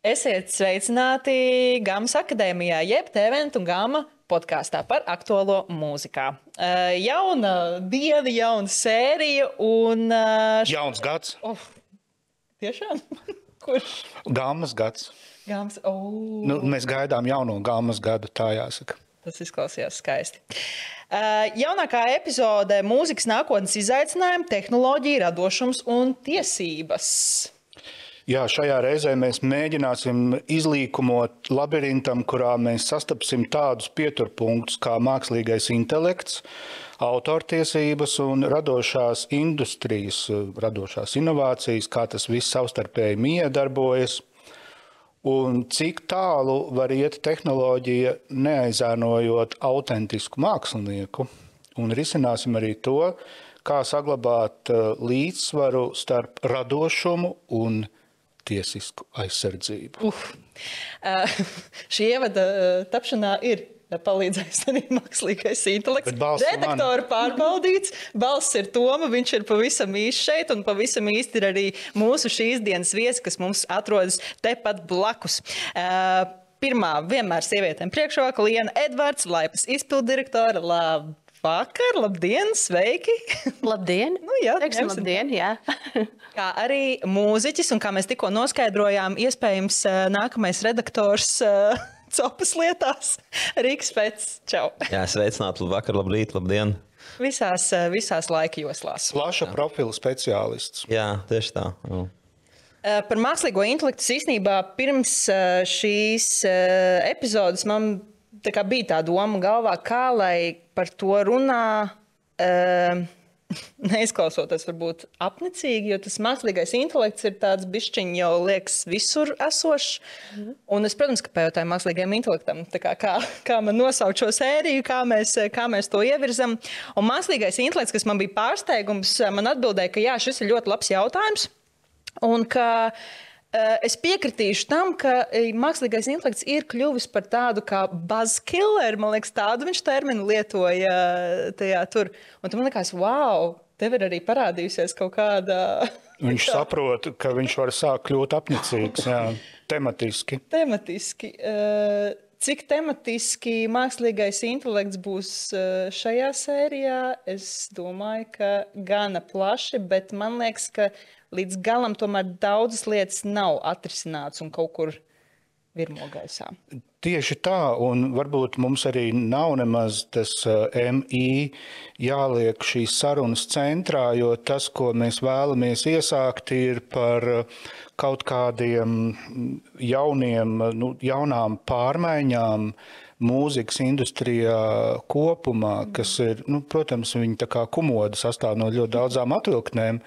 Esiet sveicināti Gamas akadēmijā, jeb TVNet un Gama podkāstā par aktuālo mūzikā. Jauna diena, jauna sērija un... Jauns gads. Tiešām? Kurš? Gamas gads. Gamas, Mēs gaidām jauno Gamas gadu, tā jāsaka. Tas izklausījās skaisti. Jaunākā epizode - mūzikas nākotnes izaicinājumi, tehnoloģija, radošums un tiesības. Jā, šajā reizē mēs mēģināsim izlīkumot labirintam, kurā mēs sastapsim tādus pieturpunktus kā mākslīgais intelekts, autortiesības un radošās industrijas, radošās inovācijas, kā tas viss savstarpēji miedarbojas. Un cik tālu var iet tehnoloģija, neaizēnojot autentisku mākslinieku. Un risināsim arī to, kā saglabāt līdzsvaru starp radošumu un tiesisku aizsardzību. Šī ievada tapšanā ir palīdzējis arī mākslīgais intelekts. Redaktori pārbaudīts, balss ir Toma, viņš ir pavisam īsti šeit, un pavisam īsti ir arī mūsu šīs dienas viesi, kas mums atrodas tepat blakus. Pirmā vienmēr sievietēm priekšroka Liena Edvards, Laipas izpildirektore. Labvakar, labdien, sveiki! Labdien! Teiksim labdien, jā. Kā arī mūziķis, un kā mēs tikko noskaidrojām, iespējams nākamais redaktors copas lietās. Rīgas pēc. Čau! Jā, sveicināti, labvakar, labrīt, labdien! Visās laika joslās. Plaša profila speciālists. Jā, tieši tā. Par mākslīgo intelektu īstenībā pirms šīs epizodes man bija tā doma galvā, kā lai par to runā, neizklausoties varbūt apnicīgi, jo tas mākslīgais intelekts ir tāds bišķiņ jau liekas visur esošs. Un es, protams, ka pajautāju mākslīgajam intelektam, kā man nosaukt šo sēriju, kā mēs to ievirzam. Un mākslīgais intelekts, kas man bija pārsteigums, man atbildēja, ka jā, šis ir ļoti labs jautājums. Un ka es piekritīšu tam, ka mākslīgais intelekts ir kļuvis par tādu kā buzzkiller, man liekas, tādu viņš terminu lietoja tajā tur. Un tu man liekas, wow, tev ir arī parādījusies kaut kāda... Viņš saprot, ka viņš var sākt kļūt apnicīgs, jā, tematiski. Tematiski. Cik tematiski mākslīgais intelekts būs šajā sērijā? Es domāju, ka gana plaši, bet man liekas, ka līdz galam tomēr daudzas lietas nav atrisināts un kaut kur virmo gaisā. Tieši tā, un varbūt mums arī nav nemaz tas MI jāliek šīs sarunas centrā, jo tas, ko mēs vēlamies iesākt, ir par kaut kādiem jaunām pārmaiņām mūzikas industrijā kopumā, kas ir, protams, viņi tā kā kumoda sastāv no ļoti daudzām atvilktnēm,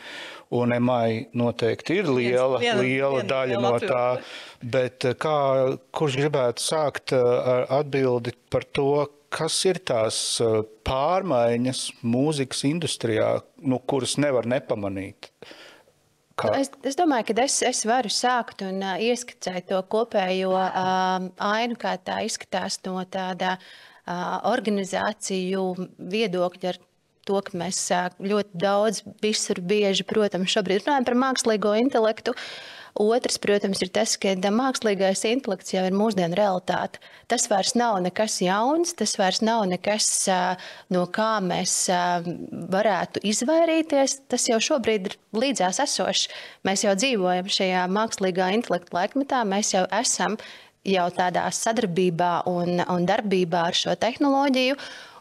un MI noteikti ir liela daļa no tā, bet kurš gribētu sākt ar atbildi par to, kas ir tās pārmaiņas mūzikas industrijā, kuras nevar nepamanīt? Es domāju, ka es varu sākt un ieskicēt to kopējo ainu, kā tā izskatās no tāda organizāciju viedokļa ar to, ka mēs ļoti daudz, visur bieži, protams, šobrīd runājam par mākslīgo intelektu. Otrs, protams, ir tas, ka mākslīgais intelekts jau ir mūsdienu realitāte. Tas vairs nav nekas jauns, tas vairs nav nekas, no kā mēs varētu izvairīties. Tas jau šobrīd ir līdzās esošs. Mēs jau dzīvojam šajā mākslīgā intelekta laikmetā, mēs jau esam jau tādā sadarbībā un darbībā ar šo tehnoloģiju.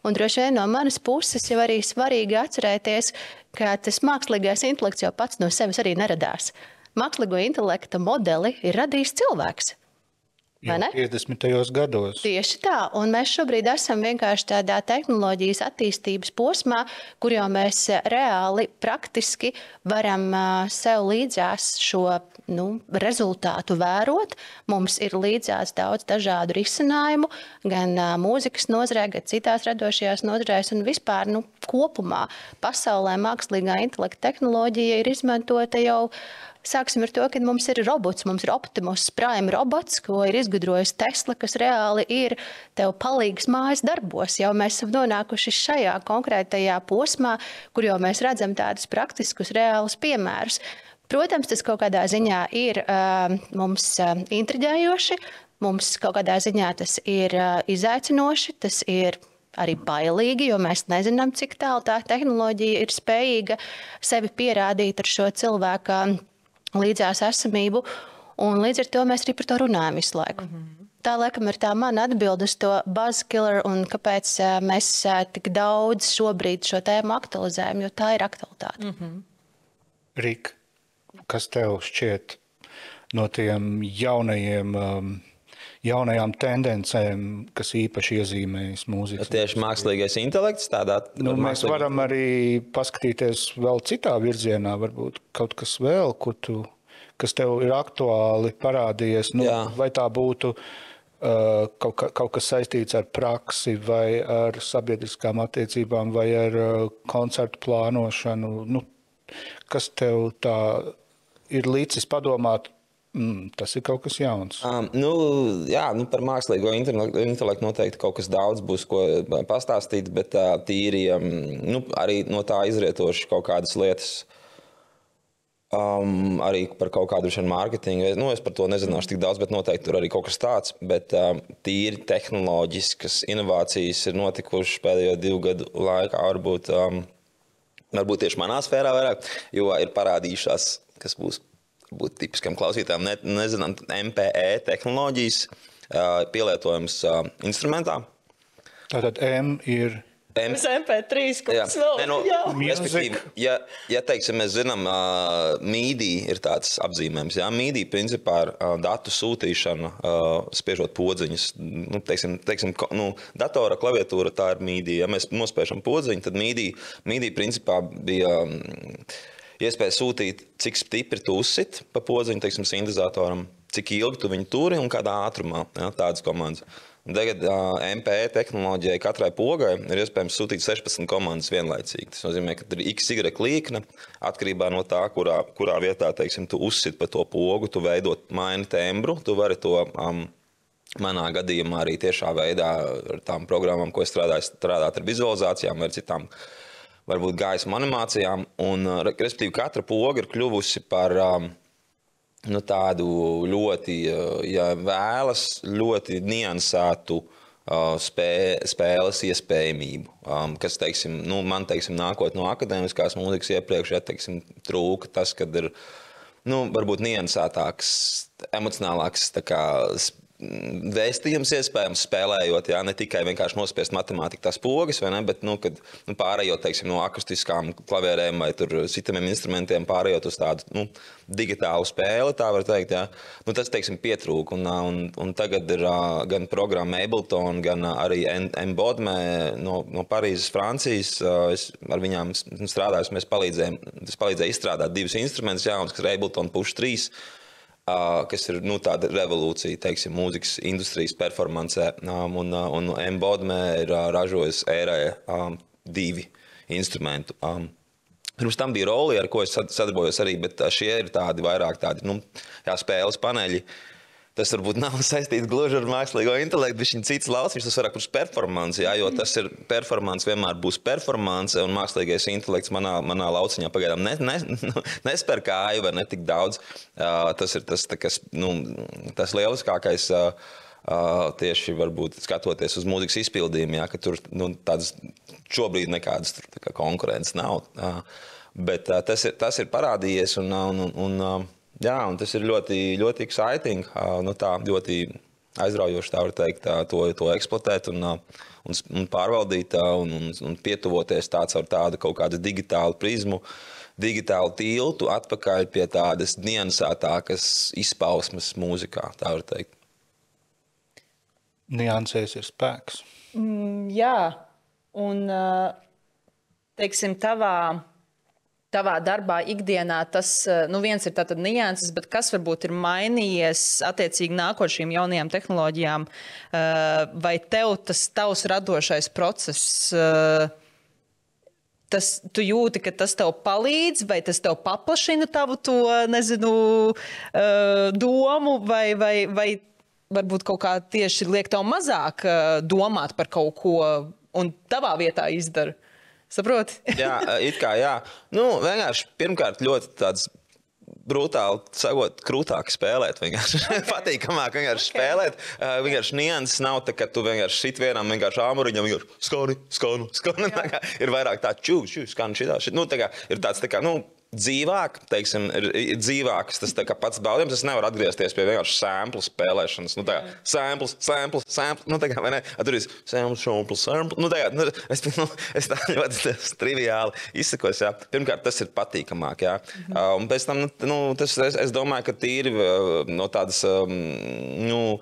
Un droši vien no manas puses jau arī svarīgi atcerēties, ka tas mākslīgais intelekts jau pats no sevis arī neradās. Mākslīgo intelekta modeli ir radījis cilvēks. Jau 50. gados. Tieši tā, un mēs šobrīd esam vienkārši tādā tehnoloģijas attīstības posmā, kur jau mēs reāli, praktiski varam sev līdzās šo rezultātu vērot. Mums ir līdzās daudz dažādu risinājumu, gan mūzikas nozarē, gan citās radošajās nozarēs, un vispār kopumā pasaulē mākslīgā intelekta tehnoloģija ir izmantota jau. Sāksim ar to, ka mums ir robots, mums ir Optimus Prime robots, ko ir izgudrojis Tesla, kas reāli ir tev palīgs mājas darbos. Jau mēs esam nonākuši šajā konkrētajā posmā, kur jau mēs redzam tādus praktiskus, reālus piemērus. Protams, tas kaut kādā ziņā ir mums intriģējoši, mums kaut kādā ziņā tas ir izaicinoši, tas ir arī bailīgi, jo mēs nezinām, cik tālu tā tehnoloģija ir spējīga sevi pierādīt ar šo cilvēka līdzās esamību, un līdz ar to mēs arī par to runājam visu laiku. Tā, laikam, ir tā mana atbilde uz to buzzkiller un kāpēc mēs tik daudz šobrīd šo tēmu aktualizējam, jo tā ir aktualitāte. Rika, kas tev šķiet no tiem jaunajām tendencēm, kas īpaši iezīmējas mūzikas? Tieši mākslīgais intelekts tādā... Mēs varam arī paskatīties vēl citā virzienā, varbūt kaut kas vēl, kas tev ir aktuāli parādījies, vai tā būtu kaut kas saistīts ar praksi, vai ar sabiedriskām attiecībām, vai ar koncertu plānošanu. Kas tev tā ir līdzis padomāt? Tas ir kaut kas jauns. Par mākslīgo intelektu noteikti kaut kas daudz būs, ko pastāstīt, bet tīri arī no tā izrietoši kaut kādas lietas, arī par kaut kādu mārketingu. Es par to nezināšu tik daudz, bet noteikti tur arī kaut kas tāds. Bet tīri tehnoloģiskas inovācijas ir notikušas pēdējo 2 gadu laikā, varbūt tieši manā sfērā vairāk, jo ir parādījušās, kas būs tipiskam klausītājiem, nezinām, MPE tehnoloģijas pielietojums instrumentā. Tātad M ir... MP3, kas vēl? Respektīvi, ja teiksim, mēs zinām, MIDI ir tāds apzīmējums. MIDI principā ir datu sūtīšana, spiežot podziņus. Datora klaviatūra, tā ir MIDI. Ja mēs nospēšam podziņu, tad MIDI principā bija... iespēja sūtīt, cik stipri tu uzsit pa podziņu, teiksim, sintezatoram, cik ilgi tu viņu turi un kādā ātrumā, tādas komandas. Tagad MPE tehnoloģijai katrai pogai ir iespējams sūtīt 16 komandas vienlaicīgi. Tas nozīmē, ka ir XY līkne, atkarībā no tā, kurā vietā, teiksim, tu uzsit pa to pogu, tu maini tembru, tu vari to manā gadījumā arī tiešā veidā ar tām programmām, ko es strādāt ar vizualizācijām vai ar citām varbūt gaismu animācijām, un, respektīvi, katra poga ir kļuvusi par tādu ļoti, ja vēlas, ļoti niansētu spēles iespējamību, kas, teiksim, man, nākot no akadēmiskās mūzikas iepriekš, teiksim, trūka tas, kad ir, varbūt niansētāks, emocionālāks, tā kā vēstījums iespējams spēlējot, ne tikai vienkārši nospiest matemātiku tās pogas, vai ne, bet, kad pārējot, teiksim, no akustiskām klavierēm vai tur citamiem instrumentiem, pārējot uz tādu, digitālu spēli, tā var teikt, tas, teiksim, pietrūk, un tagad ir gan programma Ableton, gan arī Embodme no Parīzes, Francijas, es ar viņām strādāju, mēs palīdzēju izstrādāt 2 instrumentus jaunas, kas ir Ableton Push 3, kas ir tāda revolūcija, teiksim, mūzikas industrijas performancē, un Embodme ir ražojis ērē 2 instrumentu. Pirms tam bija Roli, ar ko es sadarbojos arī, bet šie ir tādi vairāk spēles paneļi. Tas varbūt nav saistīts gluži ar mākslīgo intelektu, bet viņš cits lauciņš, tas vairāk uz performanci, jo tas ir performance, vienmēr būs performance, un mākslīgais intelekts manā lauciņā pagaidām nespēr kāju vai netik daudz. Tas ir tas lieliskākais tieši varbūt skatoties uz mūzikas izpildījumu, ka tur tādas šobrīd nekādas konkurences nav. Bet tas ir parādījies un tas ir ļoti, ļoti exciting, ļoti aizraujoši, tā var teikt, to eksploatēt un pārvaldīt un pietuvoties ar tādu kaut kādu digitālu prizmu, digitālu tiltu atpakaļ pie tādas niansētākas izpausmes mūzikā, tā var teikt. Niansēs ir spēks. Jā, un, teiksim, tavā darbā ikdienā tas, viens ir tātad nianses, bet kas varbūt ir mainījies attiecīgi nākot šīm jaunajām tehnoloģijām, vai tavs radošais process, tu jūti, ka tas tev palīdz, vai tas tev paplašina tavu to, domu, vai varbūt kaut kā tieši liek tev mazāk domāt par kaut ko un tavā vietā izdara? Saproti? Jā, it kā jā. Vienkārši pirmkārt ļoti tāds brutāli sakot, krūtāk spēlēt. Patīkamāk vienkārši spēlēt. Vienkārši nianses nav tā, ka tu vienkārši sit vienam vienkārši āmuriņam, skanu. Ir vairāk tā skanu šitā. Nu, tā kā, ir tāds tā kā, nu, dzīvāk, teiksim, ir dzīvāks tas tā kā pats baudījums. Es nevaru atgriezties pie vienkārši samplu spēlēšanas. Nu, tā kā samples. Nu, tā kā, vai ne? Tur ir sample. Nu, tā kā, es tā ļoti triviāli izsakos, jā. Pirmkārt, tas ir patīkamāk, jā. Un pēc tam, nu, es domāju, ka tīri no tādas, nu,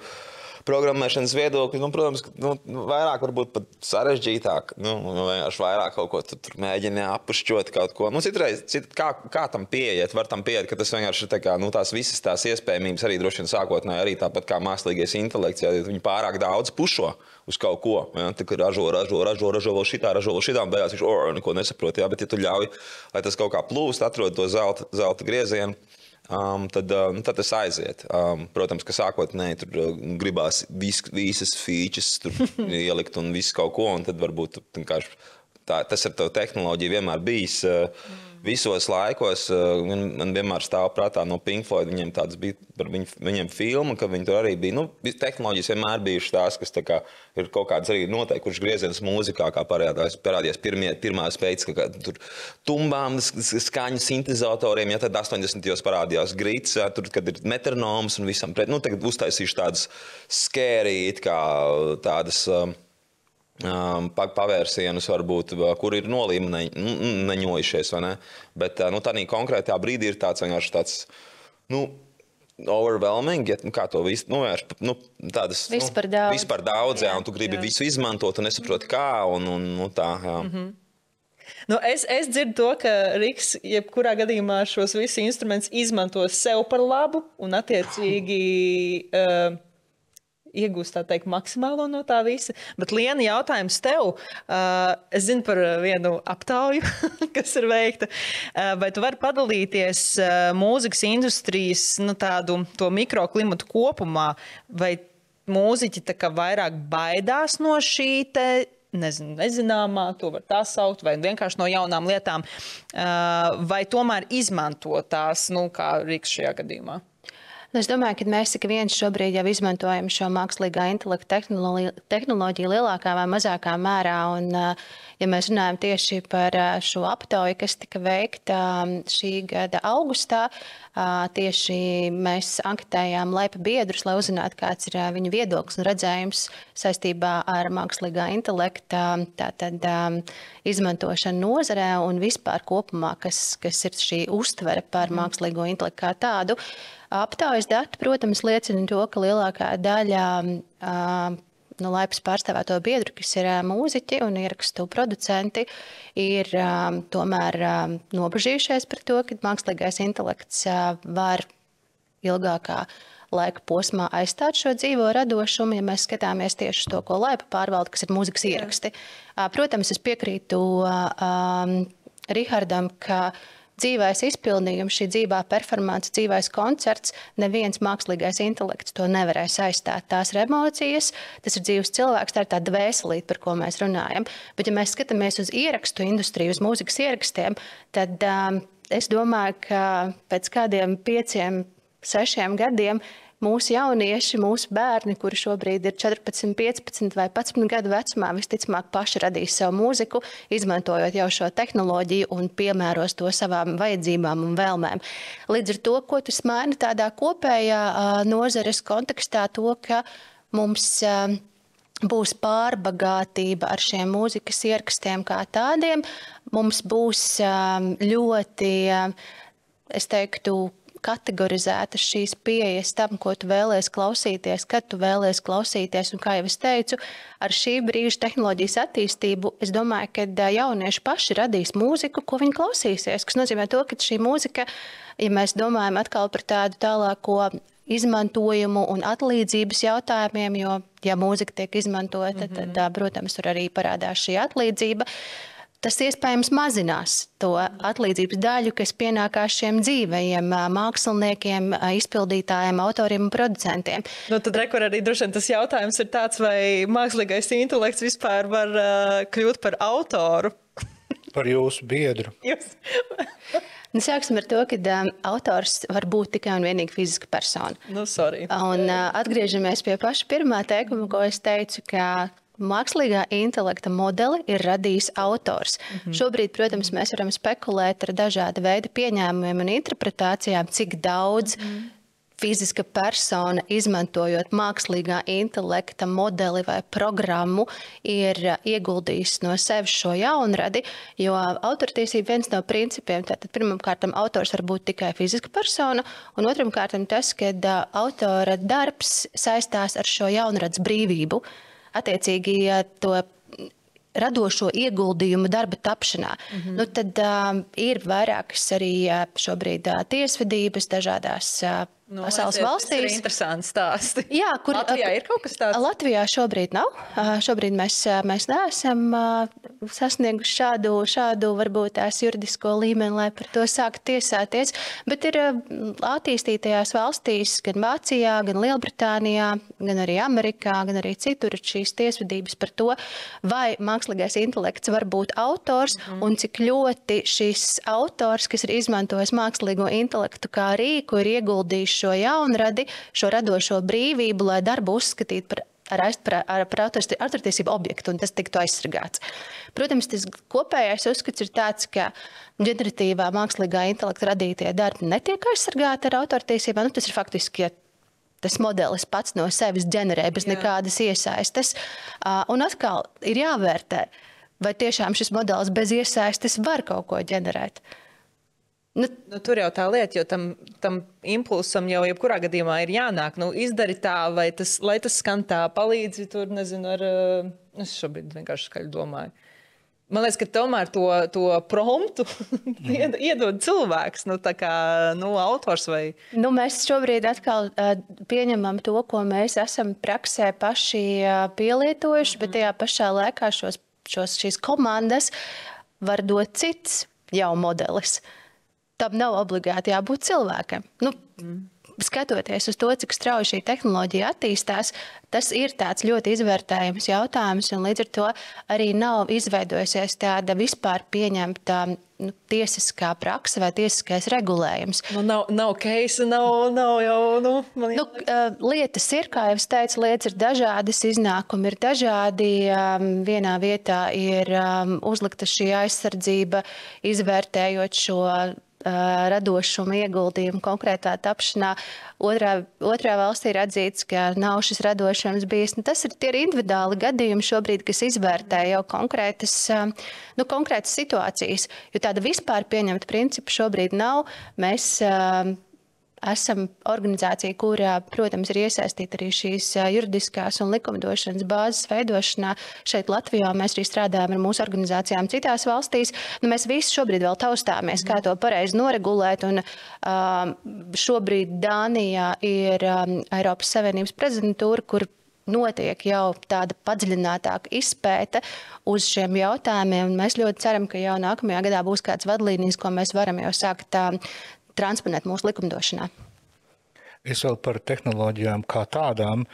programmēšanas viedokļi, nu, protams, vairāk varbūt pat sarežģītāk, vienkārši vairāk kaut ko tur mēģina apušķot kaut ko. Nu, citreiz, kā tam pieiet, var tam pieiet, ka tas vienkārši ir tā kā, nu, tās visas tās iespējamības arī droši vien sākotnēji, arī tāpat kā mākslīgais intelekts, ja viņi pārāk daudz pušo uz kaut ko, ja, tā kā ražo vēl šitā, un beigās viņš neko nesaprot, ja, bet ja tu ļauj, lai tas kaut kā plūst, atrod to zelta griezienu, tad tas aiziet. Protams, ka sākotnēji tur gribās visas features tur ielikt un visu kaut ko, un tad varbūt tas ar tev tehnoloģiju vienmēr bijis visos laikos. Man vienmēr stāv prātā no Pink Floyd, viņiem tāds bija par viņiem filma, ka viņi tur arī bija. Nu, tehnoloģijas vienmēr bijušas tās, kas tā kā ir kaut kāds arī noteikušas grieziens mūzikā, kā parādījās pirmās pēc, ka tur tumbām, skaņu sintezatoriem, ja tad 80. parādījās grits, ja, tur, kad ir metronoms un visam pret. Nu, tagad uztaisīšu tādas scary, kā tādas pavērsienus varbūt, kur ir nolīmeņojušies, vai ne? Bet, nu, tādā konkrētajā brīdī ir tāds vienkārši tāds, nu, overwhelming, ja, kā to visu, nu, tādas, vispār daudz, jā, un tu gribi visu izmantot un nesaproti kā, un tā, jā. Nu, es dzirdu to, ka Riks jebkurā gadījumā šos visus instrumentus izmantos sev par labu un attiecīgi iegūst, tā teikt, maksimālo no tā visa. Bet, Liena, jautājums tev. Es zinu par vienu aptauju, kas ir veikta. Vai tu vari padalīties mūzikas industrijas, nu, to mikroklimatu kopumā? Vai mūziķi tā kā vairāk baidās no šī te nezināmā, to var tā saukt, vai vienkārši no jaunām lietām, vai tomēr izmanto tās, nu, kā Riks šajā gadījumā? Es domāju, ka mēs ik viens šobrīd jau izmantojam šo mākslīgā intelekta tehnoloģiju lielākā vai mazākā mērā. Un, ja mēs runājam tieši par šo aptauju, kas tika veikta šī gada augustā, tieši mēs anketējām Leipa biedrus, lai uzzinātu, kāds ir viņu viedoklis un redzējums saistībā ar mākslīgā intelekta izmantošanu nozarē un vispār kopumā, kas ir šī uztvere par mākslīgo intelektu kā tādu. Aptaujas dati, protams, liecina to, ka lielākā daļa no Leipas pārstāvēto biedru, kas ir mūziķi un ierakstu producenti, ir tomēr nobežījušies par to, ka mākslīgais intelekts var ilgākā laika posmā aizstāt šo dzīvo radošumu, ja mēs skatāmies tieši uz to, ko Leipa pārvalda, kas ir mūzikas ieraksti. Protams, es piekrītu Rihardam, ka dzīvais izpildījums, šī dzīvā performance, dzīvais koncerts, neviens mākslīgais intelekts to nevarēs aizstāt. Tās ir emocijas, tas ir dzīves cilvēks, tā ir tā dvēselīte, par ko mēs runājam. Bet, ja mēs skatāmies uz ierakstu industriju, uz mūzikas ierakstiem, tad es domāju, ka pēc kādiem 5, 6 gadiem mūsu jaunieši, mūsu bērni, kuri šobrīd ir 14, 15 vai 11 gadu vecumā, visticamāk paši radīs savu mūziku, izmantojot jau šo tehnoloģiju un piemēros to savām vajadzībām un vēlmēm. Līdz ar to, ko tas maina tādā kopējā nozares kontekstā, to, ka mums būs pārbagātība ar šiem mūzikas ierakstiem kā tādiem, mums būs ļoti, es teiktu, kategorizētas šīs pieejas tam, ko tu vēlies klausīties, kad tu vēlies klausīties. Un, kā jau es teicu, ar šī brīža tehnoloģijas attīstību, es domāju, ka jaunieši paši radīs mūziku, ko viņi klausīsies. Kas nozīmē to, ka šī mūzika, ja mēs domājam atkal par tādu tālāko izmantojumu un atlīdzības jautājumiem, jo, ja mūzika tiek izmantota, tad, protams, tur arī parādās šī atlīdzība. Tas iespējams mazinās to atlīdzības daļu, kas pienākās šiem dzīvajiem māksliniekiem, izpildītājiem, autoriem un producentiem. Nu, tad rekur arī droši vien tas jautājums ir tāds, vai mākslīgais intelekts vispār var kļūt par autoru? Par jūsu biedru. Sāksim ar to, ka autors var būt tikai un vienīgi fiziska persona. Sorry. Un atgriežamies pie paša pirmā teikuma, ko es teicu, ka mākslīgā intelekta modeli ir radījis autors. Šobrīd, protams, mēs varam spekulēt ar dažāda veida pieņēmumiem un interpretācijām, cik daudz fiziska persona, izmantojot mākslīgā intelekta modeli vai programmu, ir ieguldījis no sevis šo jaunradi, jo autortiesība viens no principiem, tātad pirmkārt autors var būt tikai fiziska persona, un otramkārt tas, ka autora darbs saistās ar šo jaunradas brīvību, attiecīgi to radošo ieguldījumu darba tapšanā. Tad ir vairākas arī šobrīd tiesvedības dažādās pasaules valstīs. Tas ir interesants stāsti. Jā, kur Latvijā ir kaut kas tāds? Latvijā šobrīd nav. Šobrīd mēs neesam sasnieguši šādu varbūt tās juridisko līmeni, lai par to sāktu tiesāties, bet ir attīstītajās valstīs, gan Vācijā, gan Lielbritānijā, gan arī Amerikā, gan arī citur šīs tiesvedības par to, vai mākslīgais intelekts var būt autors un cik ļoti šis autors, kas ir izmantojis mākslīgo intelektu kā rīku, ir ieguldījis šo jaunradi, šo radošo brīvību, lai darbu uzskatītu par autortiesību objektu, un tas tiktu aizsargāts. Protams, tas kopējais uzskats ir tāds, ka ģeneratīvā mākslīgā intelekta radītie darbi netiek aizsargāti ar autortiesībām. Tas ir faktiski, ja tas modelis pats no sevis ģenerē bez nekādas iesaistes. Un atkal ir jāvērtē, vai tiešām šis modelis bez iesaistes var kaut ko ģenerēt. Tur jau tā lieta, jo tam impulsam jau jebkurā gadījumā ir jānāk. Izdari tā, lai tas skan tā, palīdzi tur, nezinu, es šobrīd vienkārši skaļi domāju. Man liekas, ka tomēr to promptu iedod cilvēks, autors vai... Mēs šobrīd atkal pieņemam to, ko mēs esam praksē paši pielietojuši, bet tajā pašā laikā šīs komandas var dot cits jau modelis. Tam nav obligāti jābūt cilvēkam. Skatoties uz to, cik strauji šī tehnoloģija attīstās, tas ir tāds ļoti izvērtējams jautājums, un līdz ar to arī nav izveidojusies tāda vispār pieņemta tiesiskā prakse vai tiesiskais regulējums. Nav case, nav jau... Lietas ir, kā jau es teicu, lietas ir dažādas, iznākumi ir dažādi. Vienā vietā ir uzlikta šī aizsardzība, izvērtējot šo radošumu ieguldījumu konkrētā tapšanā. Otrā valstī ir atzīts, ka nav šis radošums bijis. Tie ir individuāli gadījumi šobrīd, kas izvērtē jau konkrētas situācijas, jo tāda vispār pieņemta principa šobrīd nav. Mēs esam organizācija, kurā, protams, ir iesaistīta arī šīs juridiskās un likumdošanas bāzes veidošanā. Šeit Latvijā mēs arī strādājam ar mūsu organizācijām citās valstīs. Mēs visi šobrīd vēl taustāmies, kā to pareizi noregulēt. Un šobrīd Dānijā ir Eiropas Savienības prezidentūra, kur notiek jau tāda padziļinātāka izpēte uz šiem jautājumiem. Mēs ļoti ceram, ka jau nākamajā gadā būs kāds vadlīnijas, ko mēs varam jau sākt transponēt mūsu likumdošanā. Es vēl par tehnoloģijām kā tādām.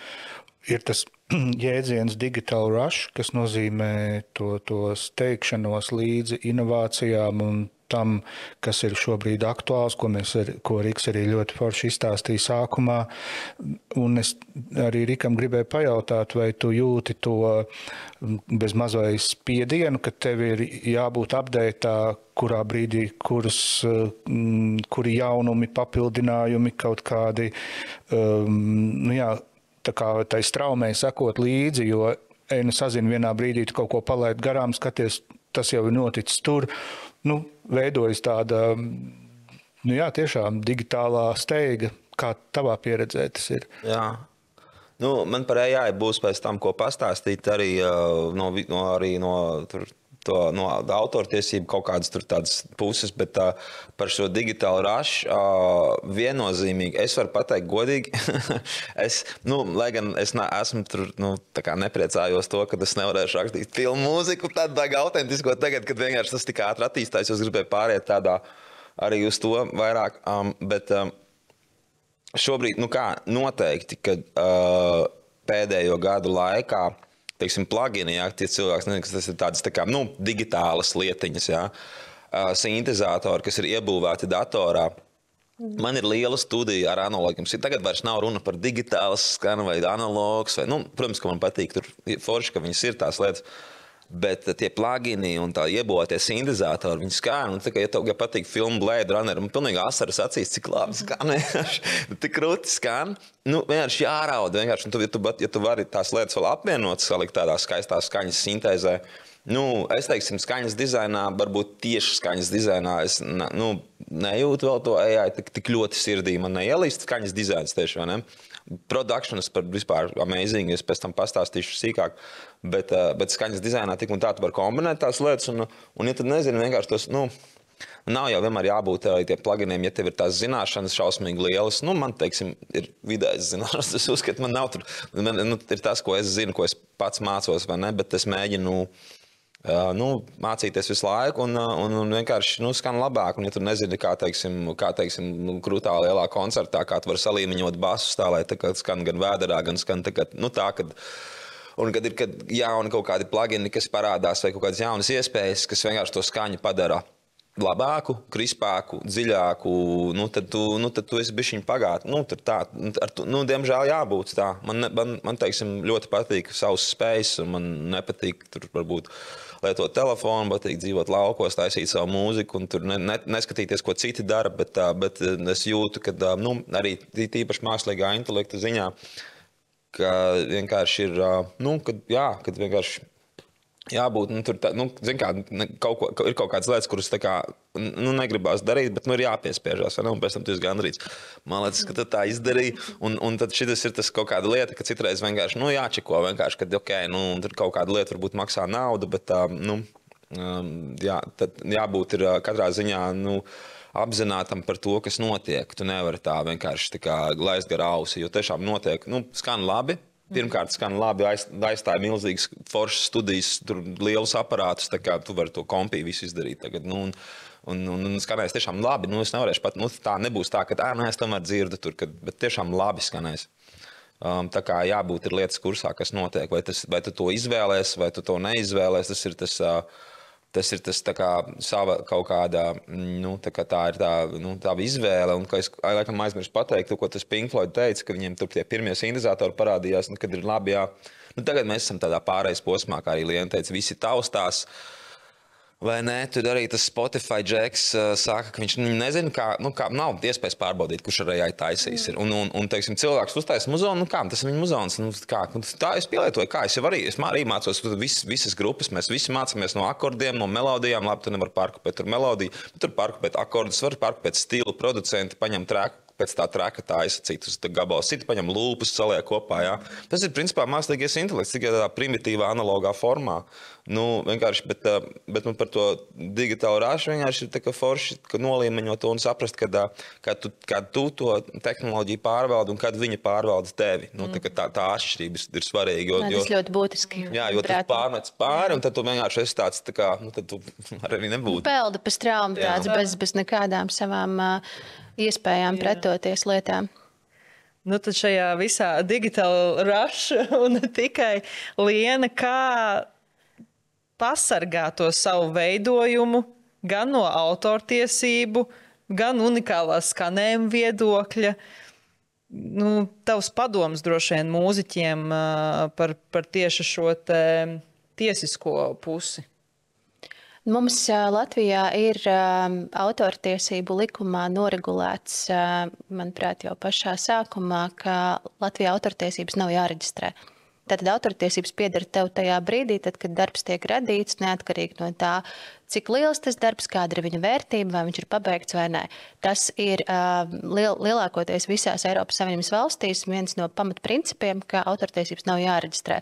Ir tas jēdziens digital rush, kas nozīmē to steigšanos līdzi inovācijām un tam, kas ir šobrīd aktuāls, ko Riks arī ļoti forši izstāstīja sākumā. Un es arī Rikam gribēju pajautāt, vai tu jūti to bez mazai spiedienu, ka tev ir jābūt update'ā, kurā brīdī, kuri jaunumi, papildinājumi, kaut kādi, tā kā tai straumei sekot līdzi, jo sazinu vienā brīdī, tu kaut ko palaid garām, skaties, tas jau ir noticis tur. Veidojas tāda, tiešām digitālā steiga, kā tavā pieredzē tas ir. Jā. Man par AI būs pēc tam, ko pastāstīt arī no autortiesību kaut kādas tur tādas puses, bet par šo digitālu rush viennozīmīgi es varu pateikt godīgi. Lai gan es esmu tur, tā kā nepriecājos to, ka es nevarēšu rakstīt filmu mūziku, tad baigi autentisko tagad, kad vienkārši tas tik ātri attīstās, es gribēju pāriet tādā arī uz to vairāk, bet šobrīd, noteikti, kad pēdējo gadu laikā teiksim, plugini, tie cilvēks, tas ir tādas tā kā, digitālas lietiņas, sintezatori, kas ir iebūvēti datorā. Man ir liela studija ar analogiem. Tagad vairs nav runa par digitālas skanu vai analogs. Protams, ka man patīk tur forši, ka viņas ir tās lietas. Bet tie plugini un tā iebūvētie sintezatori, viņi skan. Ja tev patīk filmu Blade Runner, man pilnīgi asaras acīs, cik labi skan. Tik krūti skan. Vienkārši jāraud. Vienkārši, ja tu vari tās lietas vēl apvienot, salikt tādā skaistā skaņas sintēzē. Es teiksim, skaņas dizainā, varbūt tieši skaņas dizainā es nejūtu vēl to AI tik ļoti sirdī. Man neielīst skaņas dizains tieši, vai ne? Productionas par vispār amazing, es pēc tam pastāstīšu sīkāk, bet skaņas dizainā tik un tā tu var kombinēt tās lietas, un ja tad nezinu, vienkārši tos, nav jau vienmēr jābūt tie pluginiem, ja tev ir tās zināšanas šausmīgi lielas. Man, teiksim, ir vidējas zināšanas, es uzskatu, man nav tur, ir tas, ko es zinu, ko es pats mācos, vai ne, bet es mēģinu mācīties visu laiku un vienkārši skan labāk. Un, ja tu nezini, kā teiksim, krūtā lielā koncertā, kā tu vari salīmiņot basus tā, lai skan gan vēderā, gan skan tā, kad ir jauni kaut kādi plugini, kas parādās, vai kaut kādas jaunas iespējas, kas vienkārši to skaņu padara labāku, krispāku, dziļāku, tad tu esi bišķiņ pagāt. Diemžēl jābūt tā. Man teiksim, ļoti patīk savas spējas, un man nepatīk tur varbūt lietot telefonu, patīk dzīvot laukos, taisīt savu mūziku un tur neskatīties, ko citi dara, bet es jūtu, ka arī tīpaši mākslīgā intelekta ziņā, ka vienkārši ir, kad vienkārši jābūt, zin kā, ir kaut kādas lietas, kuras tā kā, negribās darīt, bet ir jāpiespiežās, vai ne, un pēc tam tu esi gandrīz. Man liekas, ka tu tā izdarīji, un tad šitas ir tas kaut kāda lieta, ka citreiz vienkārši, jāčeko vienkārši, kad, tur kaut kāda lieta varbūt maksā naudu, bet, tad jābūt ir katrā ziņā, apzinātam par to, kas notiek. Tu nevari tā vienkārši tā kā laist gar ausi, jo tiešām notiek, skan labi. Pirmkārt, skan labi, aizstāja milzīgas foršas studijas, tur lielus aparātus, tā kā tu vari to kompī visu izdarīt tagad. Un skanēs tiešām labi, es nevarēšu pat, tā nebūs tā, ka es tomēr dzirdu tur, bet tiešām labi skanēs. Tā kā jābūt ir lietas kursā, kas notiek, vai tu to izvēlēs, vai tu to neizvēlēs, tas ir tas tā kā sava kaut kāda, tā kā tā ir tā izvēle, un ka es laikam aizmirstu pateikt, ko tas Pink Floyd teica, ka viņiem tur tie pirmie sintezatori parādījās, kad ir labi, tagad mēs esam tādā pārejas posmā, kā arī Liena teica, visi taustās, vai ne, tur arī tas Spotify džeks saka, ka viņš nezina, kā nav iespējas pārbaudīt, kurš ar AI taisīs ir. Un teiksim, cilvēks uztaisa muzonu, kā tas ir viņa muzons, tā es pielietoju, kā es arī mācos, visas grupas, mēs visi mācāmies no akordiem, no melodijām, labi, tu nevar pārkopēt tur melodiju, bet tur pārkopēt akordus, var pārkopēt stilu, producenti, paņem treku, pēc tā traka taisa citus gabalus, citi paņem lūpus, saliek kopā, jā. Tas ir, principā, mākslīgais intelekts, tikai tādā primitīvā, analogā formā. Vienkārši, bet man par to digitālu rāšu vienkārši ir tā kā forši, ka nolīmeņo to un saprast, kad tu to tehnoloģiju pārvaldi un kad viņa pārvalda tevi. Tā atšķirība ir svarīga. Tas ļoti būtiski. Jā, jo tu pārmets pāri, un tad tu vienkārši esi tāds, tā kā, tad tu arī nebūtu. Pelda pa straumu tāds, bez nekādām savām iespējām pretoties lietām. Tad šajā visā digitāla raša un ne tikai Liena, kā pasargāt to savu veidojumu gan no autortiesību, gan unikālā skanējuma viedokļa. Tavs padoms droši vien mūziķiem par tieši šo tiesisko pusi. Mums Latvijā ir autortiesību likumā noregulēts, manuprāt, jau pašā sākumā, ka Latvijā autortiesības nav jāreģistrē. Tātad autortiesības pieder tev tajā brīdī, tad, kad darbs tiek radīts, neatkarīgi no tā, cik liels tas darbs, kāda ir viņa vērtība, vai viņš ir pabeigts vai nē. Tas ir lielākoties visās Eiropas Savienības valstīs viens no pamatprincipiem, ka autortiesības nav jāreģistrē.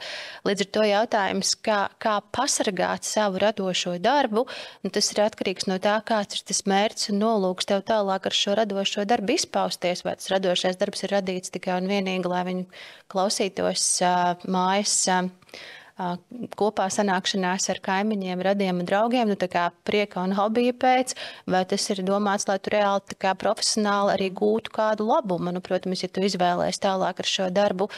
Līdz ar to jautājums, kā pasargāt savu radošo darbu, tas ir atkarīgs no tā, kāds ir tas mērķis un nolūks tev tālāk ar šo radošo darbu izpausties, vai tas radošais darbs ir radīts tikai un vienīgi, lai viņu klausītos mājas kopā sanākšanās ar kaimiņiem, radiem un draugiem, nu, tā kā prieka un hobija pēc, vai tas ir domāts, lai tu reāli tā kā profesionāli arī gūtu kādu labumu. Nu, protams, ja tu izvēlēsi tālāk ar šo darbu,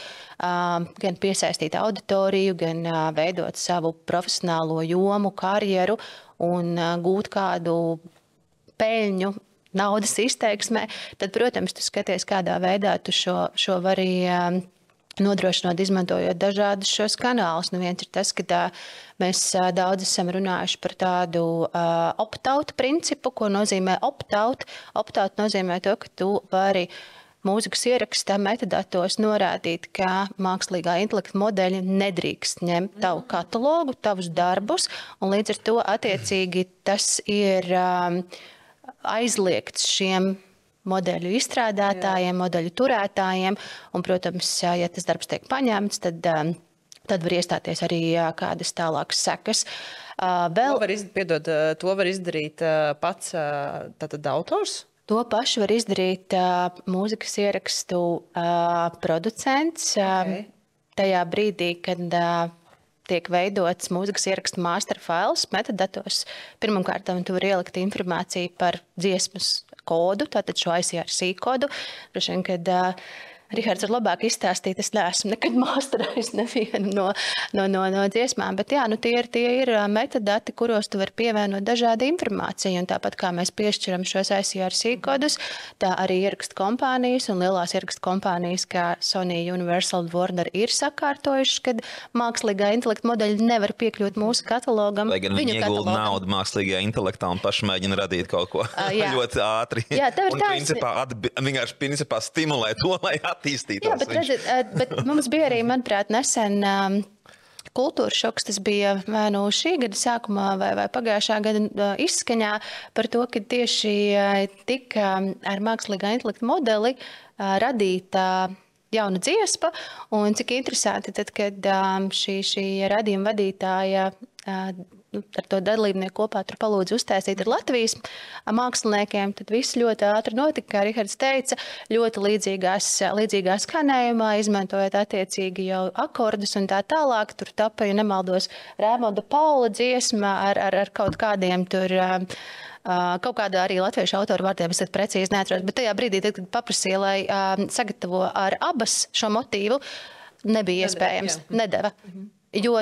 gan piesaistīt auditoriju, gan veidot savu profesionālo jomu, karjeru un gūt kādu peļņu, naudas izteiksmē, tad, protams, tu skaties, kādā veidā tu šo vari nodrošināt, izmantojot dažādus šos kanālus. Nu, viens ir tas, ka mēs daudz esam runājuši par tādu opt-out principu, ko nozīmē opt-out. Opt-out nozīmē to, ka tu vari mūzikas ierakstā metadatos norādīt, ka mākslīgā intelekta modeļi nedrīkst ņemt tavu katalogu, tavus darbus, un līdz ar to attiecīgi tas ir aizliegts šiem modeļu izstrādātājiem, modeļu turētājiem, un, protams, ja tas darbs tiek paņemts, tad var iestāties arī kādas tālākas sekas. To var izdarīt pats tātad autors? To pašu var izdarīt mūzikas ierakstu producents. Okay. Tajā brīdī, kad tiek veidots mūzikas ierakstu master files metadatos, pirmkārt, tu vari ielikt informāciju par dziesmas kodu, tātad šo ICRC kodu. Droši vien, kad Rihards var labāk izstāstīt, es neesmu nekad masterējis nevienu no dziesmām, bet jā, nu tie ir metadati, kuros tu vari pievienot dažādu informāciju, un tāpat kā mēs piešķiram šos ICRC kodus, tā arī ierakstu kompānijas un lielās ierakstu kompānijas, kā Sony, Universal, Warner ir sakārtojušas, kad mākslīgā intelekta modeļi nevar piekļūt mūsu katalogam. Lai gan viņi iegulda naudu mākslīgajā intelektā un paši mēģina radīt kaut ko ļoti ātri. Jā, tev ir vienkārši principā stimulē to, lai attīstītos. Jā, bet mums bija arī, manuprāt, nesen kultūras šoks. Tas bija vai nu šī gada sākumā vai pagājušā gada izskaņā par to, ka tieši tika ar mākslīgā intelekta modeli radīta jauna dziesma, un cik interesanti tad, kad šī radījuma vadītāja ar to dalībnieku kopā tur palūdzu uztaisīt ar Latvijas māksliniekiem, tad viss ļoti ātri notika, kā Rihards teica, ļoti līdzīgā skanējumā, izmantojot attiecīgi jau akordus un tā tālāk. Tur tapa, ja nemaldos, Raimonda Paula dziesma ar kaut kādiem tur kaut kādā arī latviešu autoru vārdiem, es precīzi neatceros, bet tajā brīdī, kad paprasīja, lai sagatavo ar abas šo motīvu, nebija iespējams, nedeva. Jo,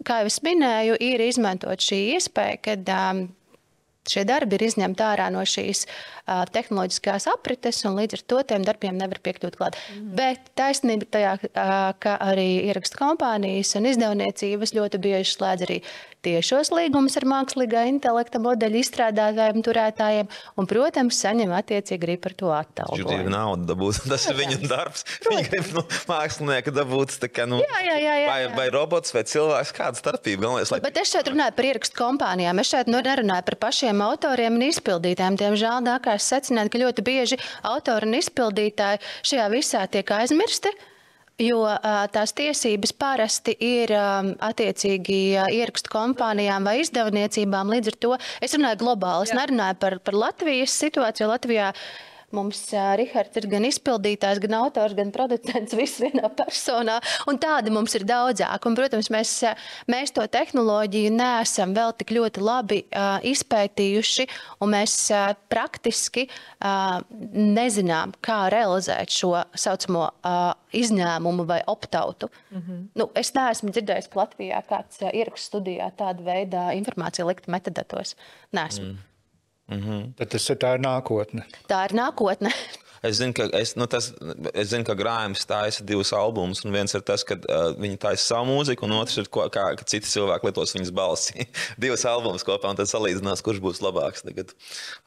kā jau es minēju, ir izmantot šī iespēja, kad šie darbi ir izņemti ārā no šīs tehnoloģiskās aprites, un līdz ar to tiem darbiem nevar piekļūt klāt. Bet taisnība tajā, ka arī ierakstu kompānijas un izdevniecības ļoti bieži slēdz arī tiešos līgumus ar mākslīgā intelekta modeļu izstrādātājiem, turētājiem, un, protams, saņem attiecīgi arī par to atalgojumu. Viņš grib naudu dabūt, tas ir viņa darbs. Viņi grib mākslinieka dabūt, tā kā, vai robots, vai cilvēks, kāda starpība. Bet es šeit runāju par ierakstu kompānijām, es šeit nerunāju par pašiem autoriem un izpildītājiem. Diemžēl nākās secināt, ka ļoti bieži autori un izpildītāji šajā visā tiek aizmirsti, jo tās tiesības parasti ir attiecīgi ierakstu kompānijām vai izdevniecībām. Līdz ar to es runāju globāli, es nerunāju par Latvijas situāciju. Latvijā mums Rihards ir gan izpildītājs, gan autors, gan producents, viss vienā personā, un tādi mums ir daudzāk. Un, protams, mēs to tehnoloģiju neesam vēl tik ļoti labi izpētījuši, un mēs praktiski nezinām, kā realizēt šo saucamo izņēmumu vai opt-outu. Nu, es neesmu dzirdējis, ka Latvijā kāds ierakstu studijā tāda veida informācija likt metadatos. Neesmu. Bet tā ir nākotne. Tā ir nākotne. Es zinu, ka Grājums taisa 2 albumus, un viens ir tas, ka viņi taisa savu mūziku, un otrs ir, ka citi cilvēki lietos viņas balsi. 2 albumus kopā, un tad salīdzinās, kurš būs labāks. Tagad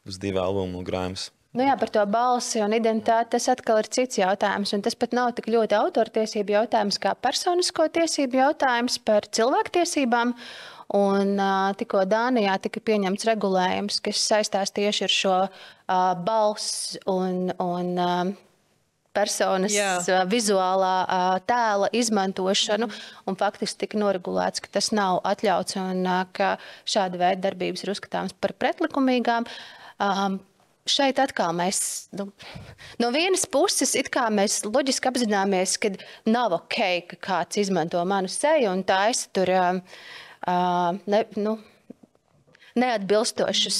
būs 2 albumu Grājums. Nu jā, par to balsi un identitāti tas atkal ir cits jautājums, un tas pat nav tik ļoti autortiesību jautājums kā personisko tiesību jautājums par cilvēktiesībām. Un tikko Dānijā tika pieņemts regulējums, kas saistās tieši ar šo balss un personas vizuālā tēla izmantošanu, un faktiski tika noregulēts, ka tas nav atļauts un ka šāda veida darbības ir uzskatāmas par pretlikumīgām. šeit atkal mēs, no vienas puses, it kā mēs loģiski apzināmies, ka nav ok, ka kāds izmanto manu seju un taisa tur neatbilstošus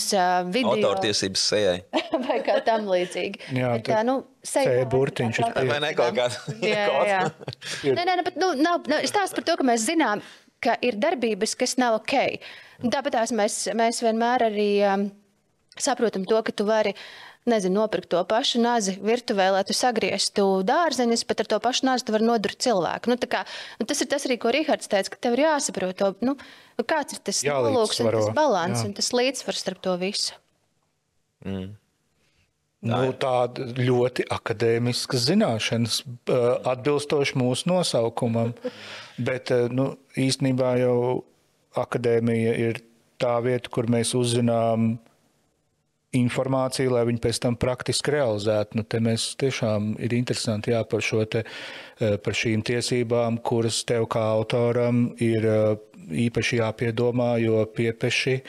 video. Autortiesības sejai. Vai kā tam līdzīgi. Jā, tā, seja burtiņš. Vai ne kaut kāds? Jā. Nē, bet es stāstu par to, ka mēs zinām, ka ir darbības, kas nav ok. Tāpēc mēs vienmēr arī saprotam to, ka tu vari, nopirkt to pašu nazi virtuvē, lai tu sagrieztu dārzeņus, bet ar to pašu nazi tu vari nodurt cilvēku. Tas ir tas arī, ko Rihards teica, ka tev ir jāsaprot to, kāds ir tas nolūks un tas balans un tas līdzsvars starp to visu. Tāda ļoti akadēmiskas zināšanas, atbilstoši mūsu nosaukumam, bet īstenībā jau akadēmija ir tā vieta, kur mēs uzzinām informāciju, lai viņi pēc tam praktiski realizētu. Te mēs tiešām ir interesanti par šīm tiesībām, kuras tev kā autoram ir īpaši jāpiedomā, jo piepeši